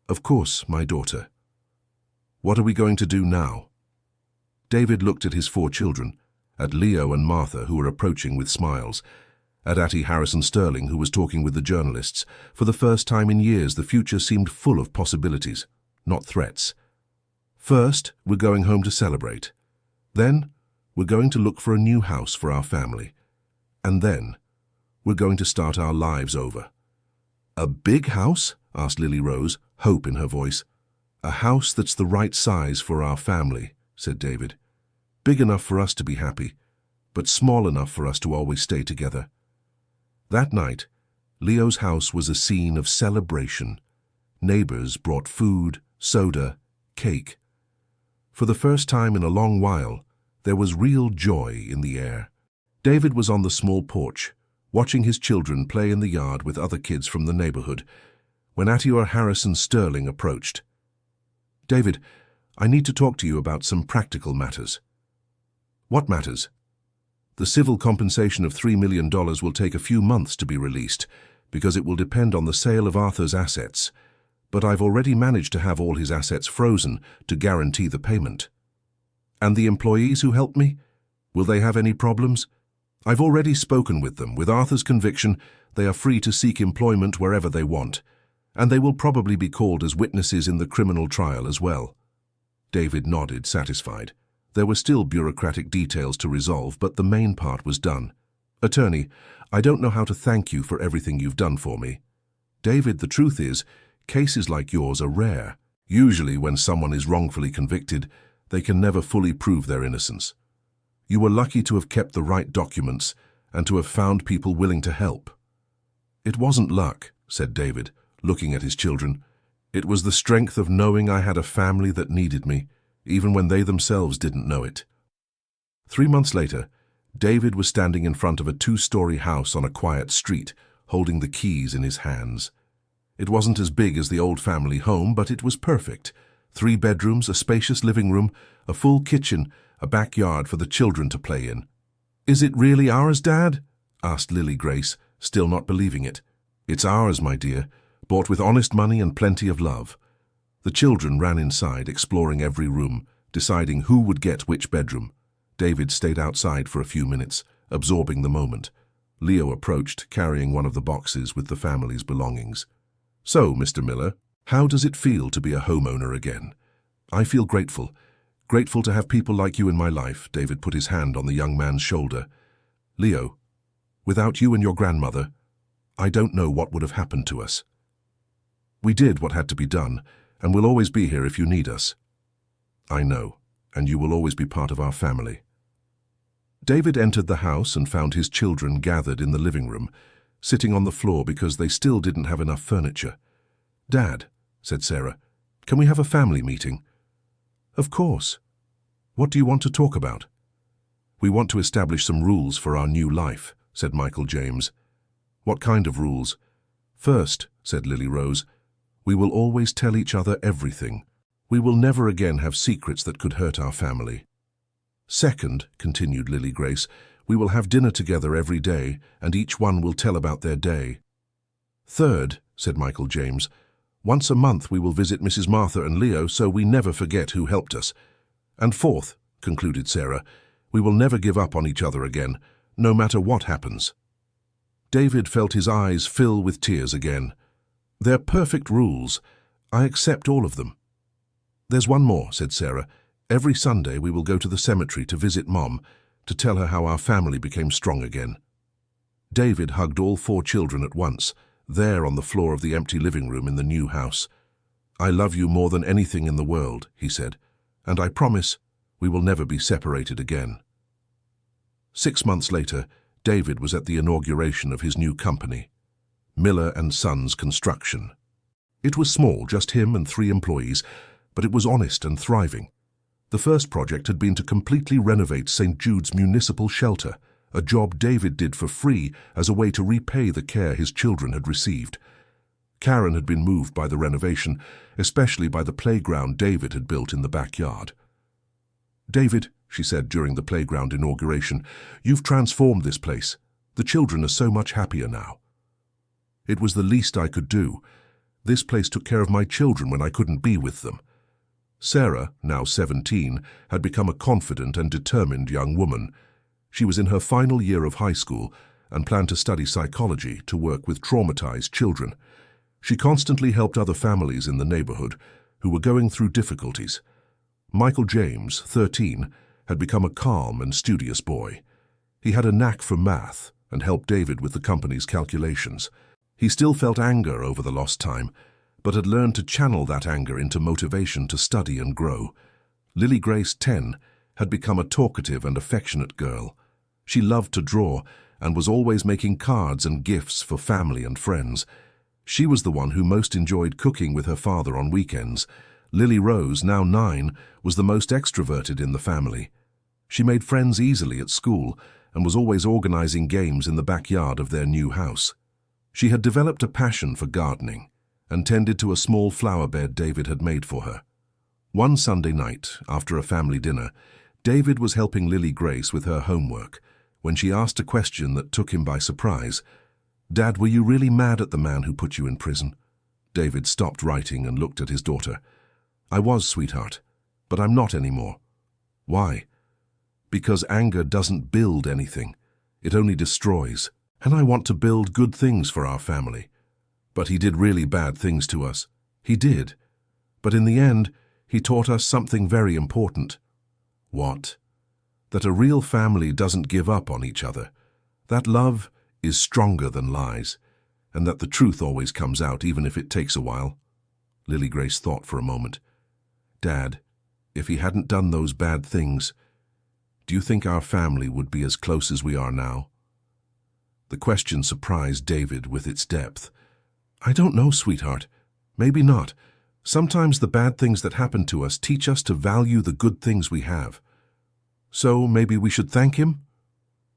A: Of course, my daughter. What are we going to do now?" David looked at his 4 children, at Leo and Martha, who were approaching with smiles, at Atty Harrison Sterling, who was talking with the journalists. For the first time in years, the future seemed full of possibilities, not threats. "First, we're going home to celebrate. Then, we're going to look for a new house for our family. And then, we're going to start our lives over." "A big house?" asked Lily Rose, hope in her voice. "A house that's the right size for our family," said David. "Big enough for us to be happy, but small enough for us to always stay together." That night, Leo's house was a scene of celebration. Neighbors brought food, soda, cake. For the first time in a long while, there was real joy in the air. David was on the small porch, watching his children play in the yard with other kids from the neighborhood, when Atty Harrison Sterling approached. "David, I need to talk to you about some practical matters." "What matters?" "The civil compensation of $3 million will take a few months to be released, because it will depend on the sale of Arthur's assets. But I've already managed to have all his assets frozen to guarantee the payment." "And the employees who helped me? Will they have any problems?" "I've already spoken with them. With Arthur's conviction, they are free to seek employment wherever they want, and they will probably be called as witnesses in the criminal trial as well." David nodded, satisfied. There were still bureaucratic details to resolve, but the main part was done. "Attorney, I don't know how to thank you for everything you've done for me." "David, the truth is, cases like yours are rare. Usually when someone is wrongfully convicted, they can never fully prove their innocence. You were lucky to have kept the right documents and to have found people willing to help." "It wasn't luck," said David, looking at his children. "It was the strength of knowing I had a family that needed me, even when they themselves didn't know it." 3 months later, David was standing in front of a 2-story house on a quiet street, holding the keys in his hands. It wasn't as big as the old family home, but it was perfect. 3 bedrooms, a spacious living room, a full kitchen, a backyard for the children to play in. "Is it really ours, Dad?" asked Lily Grace, still not believing it. "It's ours, my dear, bought with honest money and plenty of love." The children ran inside, exploring every room, deciding who would get which bedroom. David stayed outside for a few minutes, absorbing the moment. Leo approached, carrying one of the boxes with the family's belongings. "So, Mr. Miller, how does it feel to be a homeowner again?" "I feel grateful. Grateful to have people like you in my life." David put his hand on the young man's shoulder. "Leo, without you and your grandmother, I don't know what would have happened to us. We did what had to be done, and we'll always be here if you need us." "I know, and you will always be part of our family." David entered the house and found his children gathered in the living room, sitting on the floor because they still didn't have enough furniture. "Dad," said Sarah, "can we have a family meeting?" "Of course. What do you want to talk about?" "We want to establish some rules for our new life," said Michael James. "What kind of rules?" "First," said Lily Rose, "we will always tell each other everything. We will never again have secrets that could hurt our family." "Second," continued Lily Grace, "we will have dinner together every day, and each one will tell about their day." "Third," said Michael James, "once a month we will visit Mrs. Martha and Leo so we never forget who helped us. And fourth," concluded Sarah, "we will never give up on each other again, no matter what happens." David felt his eyes fill with tears again. "They're perfect rules. I accept all of them." "There's one more," said Sarah. "Every Sunday we will go to the cemetery to visit Mom, to tell her how our family became strong again." David hugged all 4 children at once, there on the floor of the empty living room in the new house. "I love you more than anything in the world," he said, "and I promise we will never be separated again." 6 months later, David was at the inauguration of his new company, Miller and Sons Construction. It was small, just him and 3 employees, but it was honest and thriving. The first project had been to completely renovate St. Jude's municipal shelter, a job David did for free as a way to repay the care his children had received. Karen had been moved by the renovation, especially by the playground David had built in the backyard. "David," she said during the playground inauguration, "you've transformed this place. The children are so much happier now." "It was the least I could do. This place took care of my children when I couldn't be with them. Sarah, now 17, had become a confident and determined young woman. She was in her final year of high school and planned to study psychology to work with traumatized children. She constantly helped other families in the neighborhood who were going through difficulties. Michael James, 13, had become a calm and studious boy. He had a knack for math and helped David with the company's calculations. He still felt anger over the lost time, but had learned to channel that anger into motivation to study and grow. Lily Grace, 10, had become a talkative and affectionate girl. She loved to draw and was always making cards and gifts for family and friends. She was the one who most enjoyed cooking with her father on weekends. Lily Rose, now 9, was the most extroverted in the family. She made friends easily at school and was always organizing games in the backyard of their new house. She had developed a passion for gardening and tended to a small flower bed David had made for her. One Sunday night, after a family dinner, David was helping Lily Grace with her homework when she asked a question that took him by surprise. "Dad, were you really mad at the man who put you in prison?" David stopped writing and looked at his daughter. "I was, sweetheart, but I'm not anymore." "Why?" "Because anger doesn't build anything. It only destroys. And I want to build good things for our family." "But he did really bad things to us." "He did. But in the end, he taught us something very important." "What?" "That a real family doesn't give up on each other. That love is stronger than lies, and that the truth always comes out even if it takes a while." Lily Grace thought for a moment. "Dad, if he hadn't done those bad things, do you think our family would be as close as we are now?" The question surprised David with its depth. "I don't know, sweetheart. Maybe not. Sometimes the bad things that happen to us teach us to value the good things we have. So maybe we should thank him?"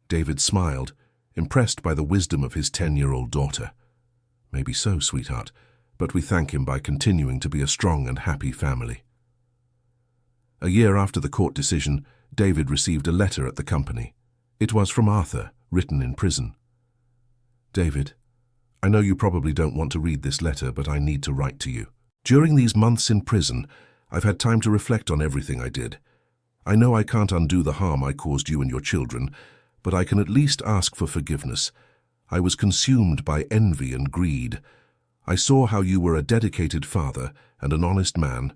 A: David smiled, impressed by the wisdom of his 10-year-old daughter. "Maybe so, sweetheart, but we thank him by continuing to be a strong and happy family." A year after the court decision, David received a letter at the company. It was from Arthur, written in prison. "David, I know you probably don't want to read this letter, but I need to write to you. During these months in prison, I've had time to reflect on everything I did. I know I can't undo the harm I caused you and your children, but I can at least ask for forgiveness. I was consumed by envy and greed. I saw how you were a dedicated father and an honest man,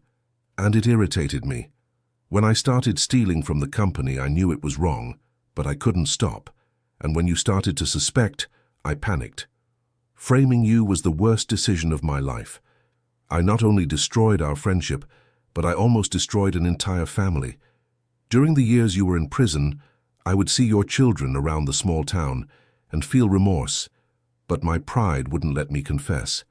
A: and it irritated me. When I started stealing from the company, I knew it was wrong, but I couldn't stop, and when you started to suspect, I panicked. Framing you was the worst decision of my life. I not only destroyed our friendship, but I almost destroyed an entire family. During the years you were in prison, I would see your children around the small town and feel remorse, but my pride wouldn't let me confess.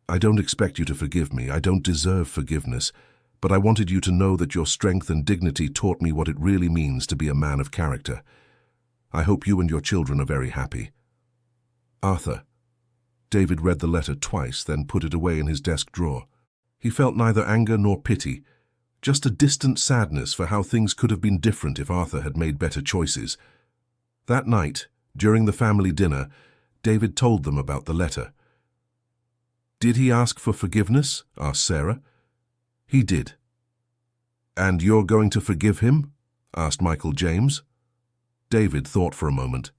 A: I don't expect you to forgive me. I don't deserve forgiveness, but I wanted you to know that your strength and dignity taught me what it really means to be a man of character. I hope you and your children are very happy. Arthur." David read the letter twice, then put it away in his desk drawer. He felt neither anger nor pity, just a distant sadness for how things could have been different if Arthur had made better choices. That night, during the family dinner, David told them about the letter. "Did he ask for forgiveness?" asked Sarah. "He did." "And you're going to forgive him?" asked Michael James. David thought for a moment.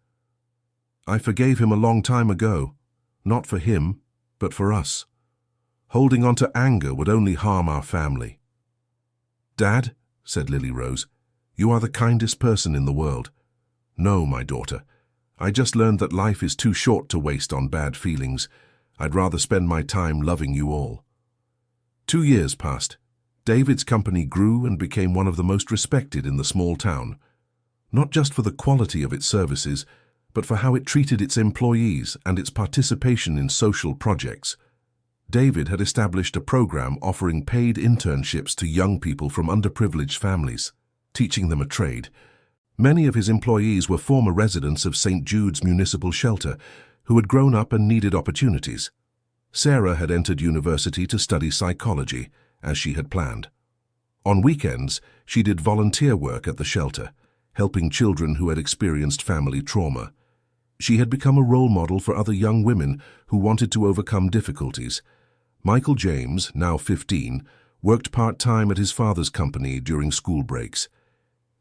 A: "I forgave him a long time ago, not for him, but for us. Holding on to anger would only harm our family." "Dad," said Lily Rose, "you are the kindest person in the world." "No, my daughter. I just learned that life is too short to waste on bad feelings. I'd rather spend my time loving you all." 2 years passed. David's company grew and became one of the most respected in the small town, not just for the quality of its services, but for how it treated its employees and its participation in social projects. David had established a program offering paid internships to young people from underprivileged families, teaching them a trade. Many of his employees were former residents of St. Jude's Municipal Shelter who had grown up and needed opportunities. Sarah had entered university to study psychology, as she had planned. On weekends, she did volunteer work at the shelter, helping children who had experienced family trauma. She had become a role model for other young women who wanted to overcome difficulties. Michael James, now 15, worked part-time at his father's company during school breaks.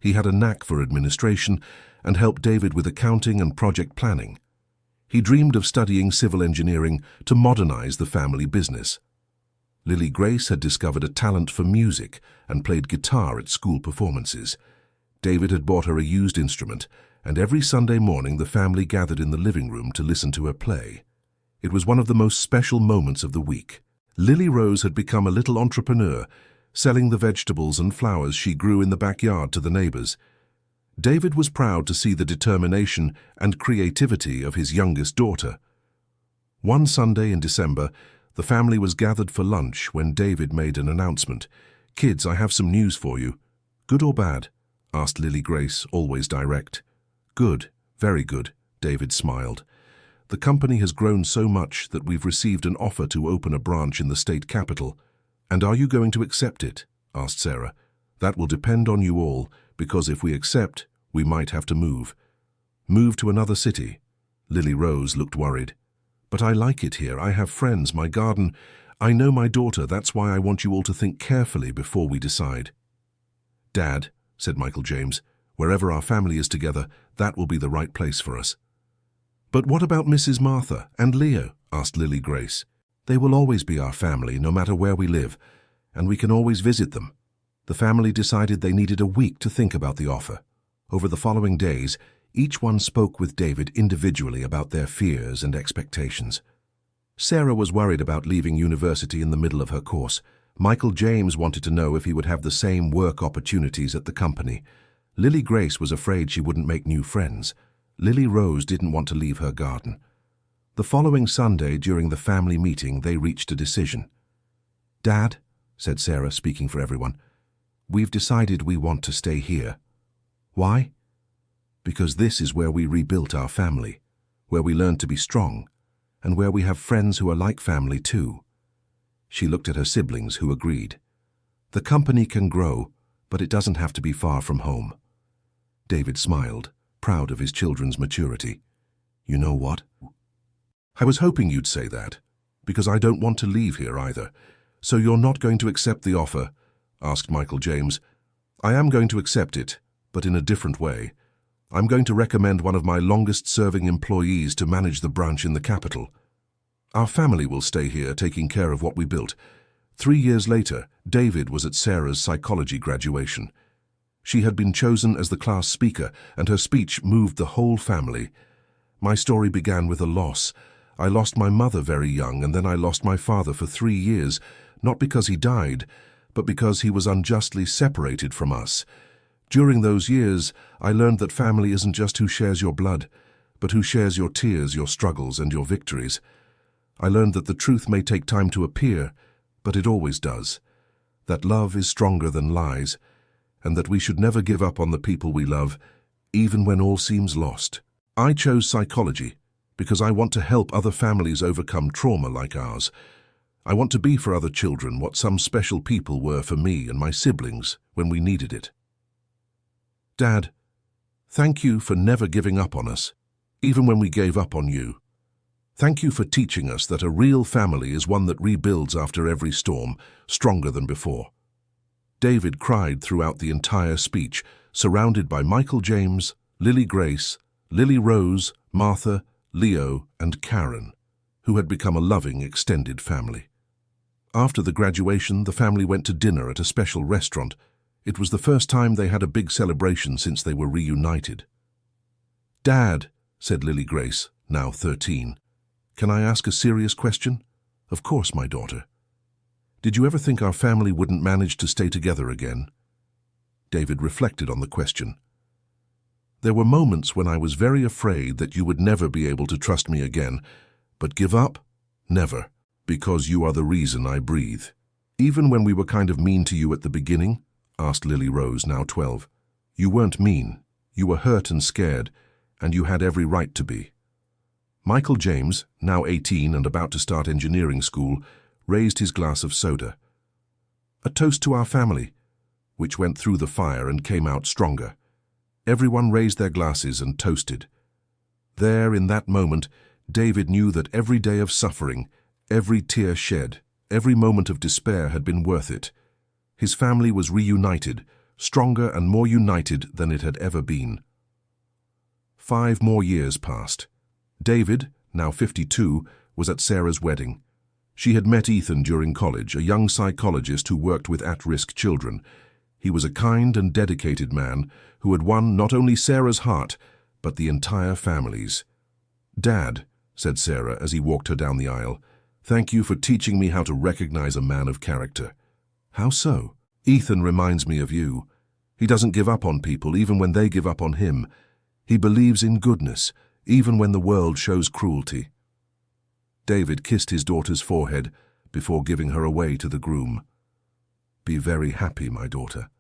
A: He had a knack for administration and helped David with accounting and project planning. He dreamed of studying civil engineering to modernize the family business. Lily Grace had discovered a talent for music and played guitar at school performances. David had bought her a used instrument, and every Sunday morning the family gathered in the living room to listen to her play. It was one of the most special moments of the week. Lily Rose had become a little entrepreneur, selling the vegetables and flowers she grew in the backyard to the neighbors. David was proud to see the determination and creativity of his youngest daughter. One Sunday in December, the family was gathered for lunch when David made an announcement. "Kids, I have some news for you." "Good or bad?" asked Lily Grace, always direct. "Good, very good," David smiled. "The company has grown so much that we've received an offer to open a branch in the state capital." "And are you going to accept it?" asked Sarah. "That will depend on you all, because if we accept, we might have to move." "Move to another city?" Lily Rose looked worried. "But I like it here. I have friends, my garden. I know my daughter. That's why I want you all to think carefully before we decide." "Dad," said Michael James, "wherever our family is together, that will be the right place for us." "But what about Mrs. Martha and Leo?" asked Lily Grace. "They will always be our family, no matter where we live, and we can always visit them." The family decided they needed a week to think about the offer. Over the following days, each one spoke with David individually about their fears and expectations. Sarah was worried about leaving university in the middle of her course. Michael James wanted to know if he would have the same work opportunities at the company. Lily Grace was afraid she wouldn't make new friends. Lily Rose didn't want to leave her garden. The following Sunday, during the family meeting, they reached a decision. "Dad," said Sarah, speaking for everyone, "we've decided we want to stay here." "Why?" "Because this is where we rebuilt our family, where we learned to be strong, and where we have friends who are like family too." She looked at her siblings, who agreed. "The company can grow, but it doesn't have to be far from home." David smiled, proud of his children's maturity. "You know what? I was hoping you'd say that, because I don't want to leave here either." "So you're not going to accept the offer?" asked Michael James. "I am going to accept it, but in a different way. I'm going to recommend one of my longest-serving employees to manage the branch in the capital. Our family will stay here, taking care of what we built." 3 years later, David was at Sarah's psychology graduation. She had been chosen as the class speaker, and her speech moved the whole family. "My story began with a loss. I lost my mother very young, and then I lost my father for 3 years, not because he died, but because he was unjustly separated from us. During those years, I learned that family isn't just who shares your blood, but who shares your tears, your struggles, and your victories. I learned that the truth may take time to appear, but it always does. That love is stronger than lies, and that we should never give up on the people we love, even when all seems lost. I chose psychology because I want to help other families overcome trauma like ours. I want to be for other children what some special people were for me and my siblings when we needed it." "Dad, thank you for never giving up on us, even when we gave up on you. Thank you for teaching us that a real family is one that rebuilds after every storm, stronger than before." David cried throughout the entire speech, surrounded by Michael James, Lily Grace, Lily Rose, Martha, Leo, and Karen, who had become a loving, extended family. After the graduation, the family went to dinner at a special restaurant. It was the first time they had a big celebration since they were reunited. "Dad," said Lily Grace, now 13, "can I ask a serious question?" "Of course, my daughter." "Did you ever think our family wouldn't manage to stay together again?" David reflected on the question. "There were moments when I was very afraid that you would never be able to trust me again, but give up? Never, because you are the reason I breathe." "Even when we were kind of mean to you at the beginning?" asked Lily Rose, now 12. "You weren't mean. You were hurt and scared, and you had every right to be." Michael James, now 18 and about to start engineering school, raised his glass of soda. "A toast to our family," which went through the fire and came out stronger. Everyone raised their glasses and toasted. There, in that moment, David knew that every day of suffering, every tear shed, every moment of despair had been worth it. His family was reunited, stronger and more united than it had ever been. 5 more years passed. David, now 52, was at Sarah's wedding. She had met Ethan during college, a young psychologist who worked with at-risk children. He was a kind and dedicated man who had won not only Sarah's heart, but the entire family's. "Dad," said Sarah as he walked her down the aisle, "thank you for teaching me how to recognize a man of character." "How so?" "Ethan reminds me of you. He doesn't give up on people, even when they give up on him. He believes in goodness, even when the world shows cruelty." David kissed his daughter's forehead before giving her away to the groom. "Be very happy, my daughter."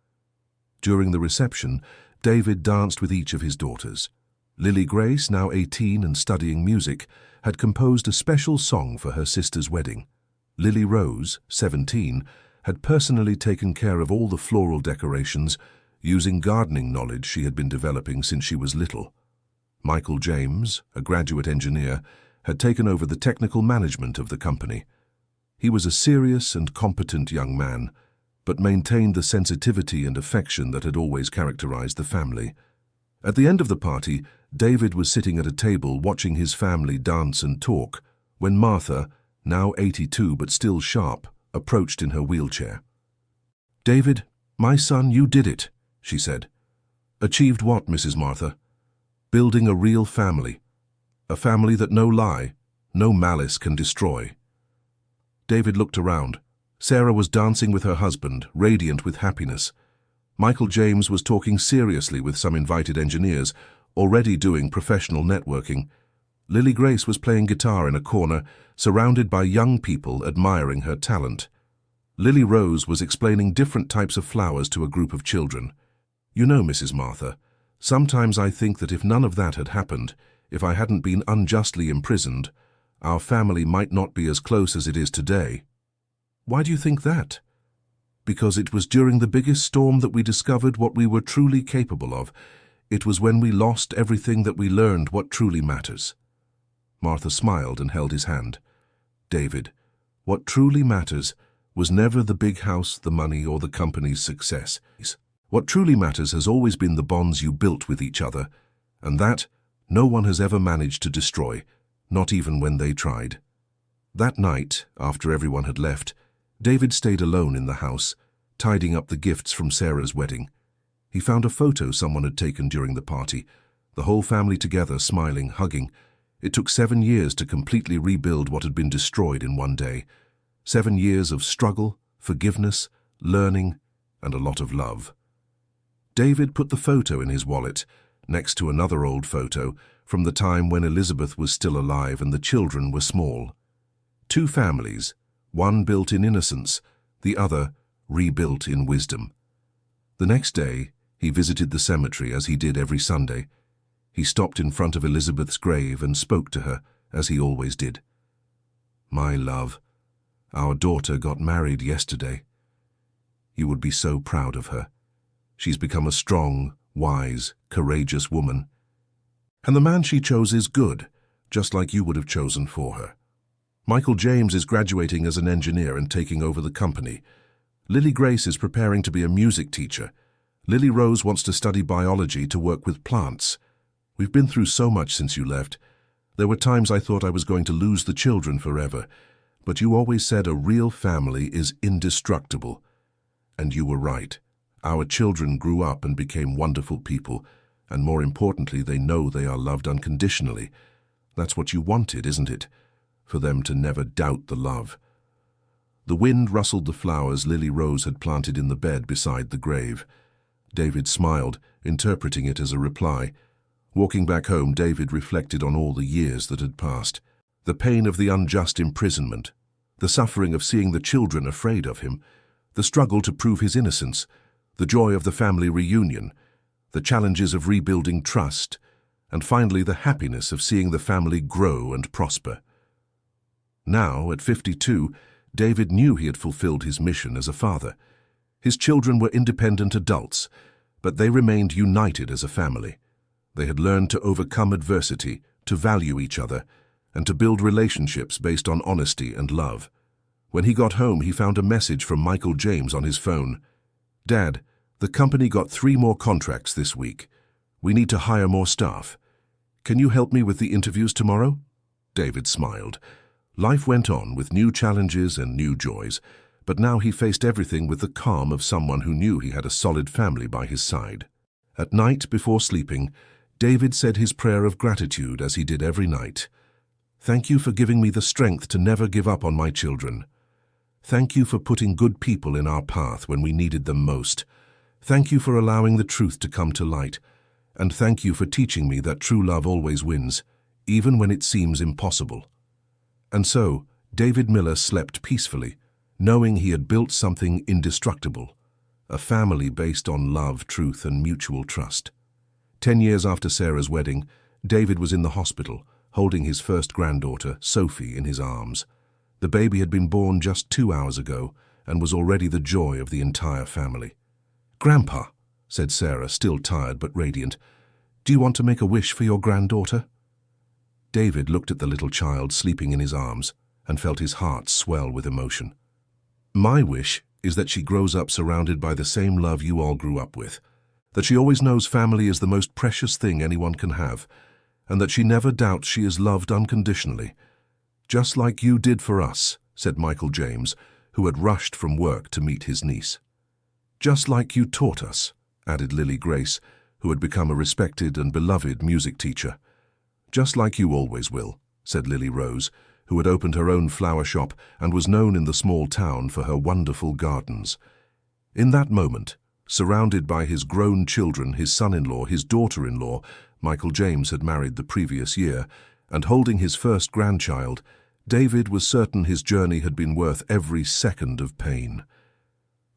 A: During the reception, David danced with each of his daughters. Lily Grace, now 18 and studying music, had composed a special song for her sister's wedding. Lily Rose, 17, had personally taken care of all the floral decorations, using gardening knowledge she had been developing since she was little. Michael James, a graduate engineer, had taken over the technical management of the company. He was a serious and competent young man, but maintained the sensitivity and affection that had always characterized the family. At the end of the party, David was sitting at a table watching his family dance and talk, when Martha, now 82 but still sharp, approached in her wheelchair. "David, my son, you did it," she said. "Achieved what, Mrs. Martha?" "Building a real family. A family that no lie, no malice can destroy." David looked around. Sarah was dancing with her husband, radiant with happiness. Michael James was talking seriously with some invited engineers, already doing professional networking. Lily Grace was playing guitar in a corner, surrounded by young people admiring her talent. Lily Rose was explaining different types of flowers to a group of children. "You know, Mrs. Martha, sometimes I think that if none of that had happened, if I hadn't been unjustly imprisoned, our family might not be as close as it is today." "Why do you think that?" "Because it was during the biggest storm that we discovered what we were truly capable of. It was when we lost everything that we learned what truly matters." Martha smiled and held his hand. "David, what truly matters was never the big house, the money, or the company's success. What truly matters has always been the bonds you built with each other, and that no one has ever managed to destroy, not even when they tried." That night, after everyone had left, David stayed alone in the house, tidying up the gifts from Sarah's wedding. He found a photo someone had taken during the party, the whole family together, smiling, hugging. It took 7 years to completely rebuild what had been destroyed in one day. 7 years of struggle, forgiveness, learning, and a lot of love. David put the photo in his wallet, next to another old photo from the time when Elizabeth was still alive and the children were small. 2 families, one built in innocence, the other rebuilt in wisdom. The next day, he visited the cemetery as he did every Sunday. He stopped in front of Elizabeth's grave and spoke to her, as he always did. "My love, our daughter got married yesterday. You would be so proud of her. She's become a strong, wise, courageous woman. And the man she chose is good, just like you would have chosen for her. Michael James is graduating as an engineer and taking over the company. Lily Grace is preparing to be a music teacher. Lily Rose wants to study biology to work with plants. We've been through so much since you left. There were times I thought I was going to lose the children forever, but you always said a real family is indestructible. And you were right. Our children grew up and became wonderful people, and more importantly, they know they are loved unconditionally. That's what you wanted, isn't it? For them to never doubt the love." The wind rustled the flowers Lily Rose had planted in the bed beside the grave. David smiled, interpreting it as a reply. Walking back home, David reflected on all the years that had passed. The pain of the unjust imprisonment, the suffering of seeing the children afraid of him, the struggle to prove his innocence, the joy of the family reunion, the challenges of rebuilding trust, and finally the happiness of seeing the family grow and prosper. Now, at 52, David knew he had fulfilled his mission as a father. His children were independent adults, but they remained united as a family. They had learned to overcome adversity, to value each other, and to build relationships based on honesty and love. When he got home, he found a message from Michael James on his phone. "Dad, the company got 3 more contracts this week. We need to hire more staff. Can you help me with the interviews tomorrow?" David smiled. Life went on with new challenges and new joys, but now he faced everything with the calm of someone who knew he had a solid family by his side. At night, before sleeping, David said his prayer of gratitude as he did every night. "Thank you for giving me the strength to never give up on my children. Thank you for putting good people in our path when we needed them most. Thank you for allowing the truth to come to light. And thank you for teaching me that true love always wins, even when it seems impossible." And so, David Miller slept peacefully, knowing he had built something indestructible, a family based on love, truth, and mutual trust. 10 years after Sarah's wedding, David was in the hospital, holding his first granddaughter, Sophie, in his arms. The baby had been born just 2 hours ago and was already the joy of the entire family. "Grandpa," said Sarah, still tired but radiant, "do you want to make a wish for your granddaughter?" David looked at the little child sleeping in his arms and felt his heart swell with emotion. "My wish is that she grows up surrounded by the same love you all grew up with, that she always knows family is the most precious thing anyone can have, and that she never doubts she is loved unconditionally. Just like you did for us," said Michael James, who had rushed from work to meet his niece. "Just like you taught us," added Lily Grace, who had become a respected and beloved music teacher. "Just like you always will," said Lily Rose, who had opened her own flower shop and was known in the small town for her wonderful gardens. In that moment, surrounded by his grown children, his son-in-law, his daughter-in-law, Michael James had married the previous year, and holding his first grandchild, David was certain his journey had been worth every second of pain.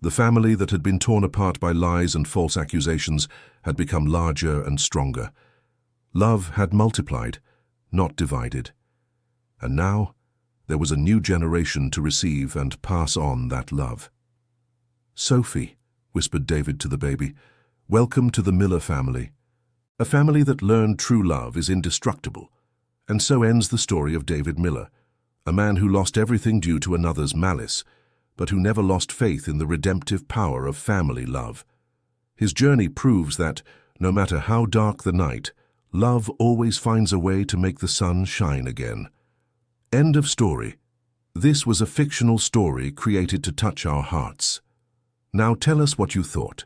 A: The family that had been torn apart by lies and false accusations had become larger and stronger. Love had multiplied, not divided. And now, there was a new generation to receive and pass on that love. "Sophie," whispered David to the baby, "welcome to the Miller family. A family that learned true love is indestructible." And so ends the story of David Miller, a man who lost everything due to another's malice, but who never lost faith in the redemptive power of family love. His journey proves that, no matter how dark the night, love always finds a way to make the sun shine again. End of story. This was a fictional story created to touch our hearts. Now tell us what you thought.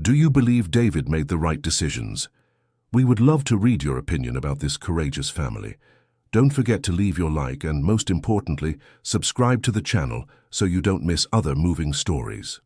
A: Do you believe David made the right decisions? We would love to read your opinion about this courageous family. Don't forget to leave your like and, most importantly, subscribe to the channel so you don't miss other moving stories.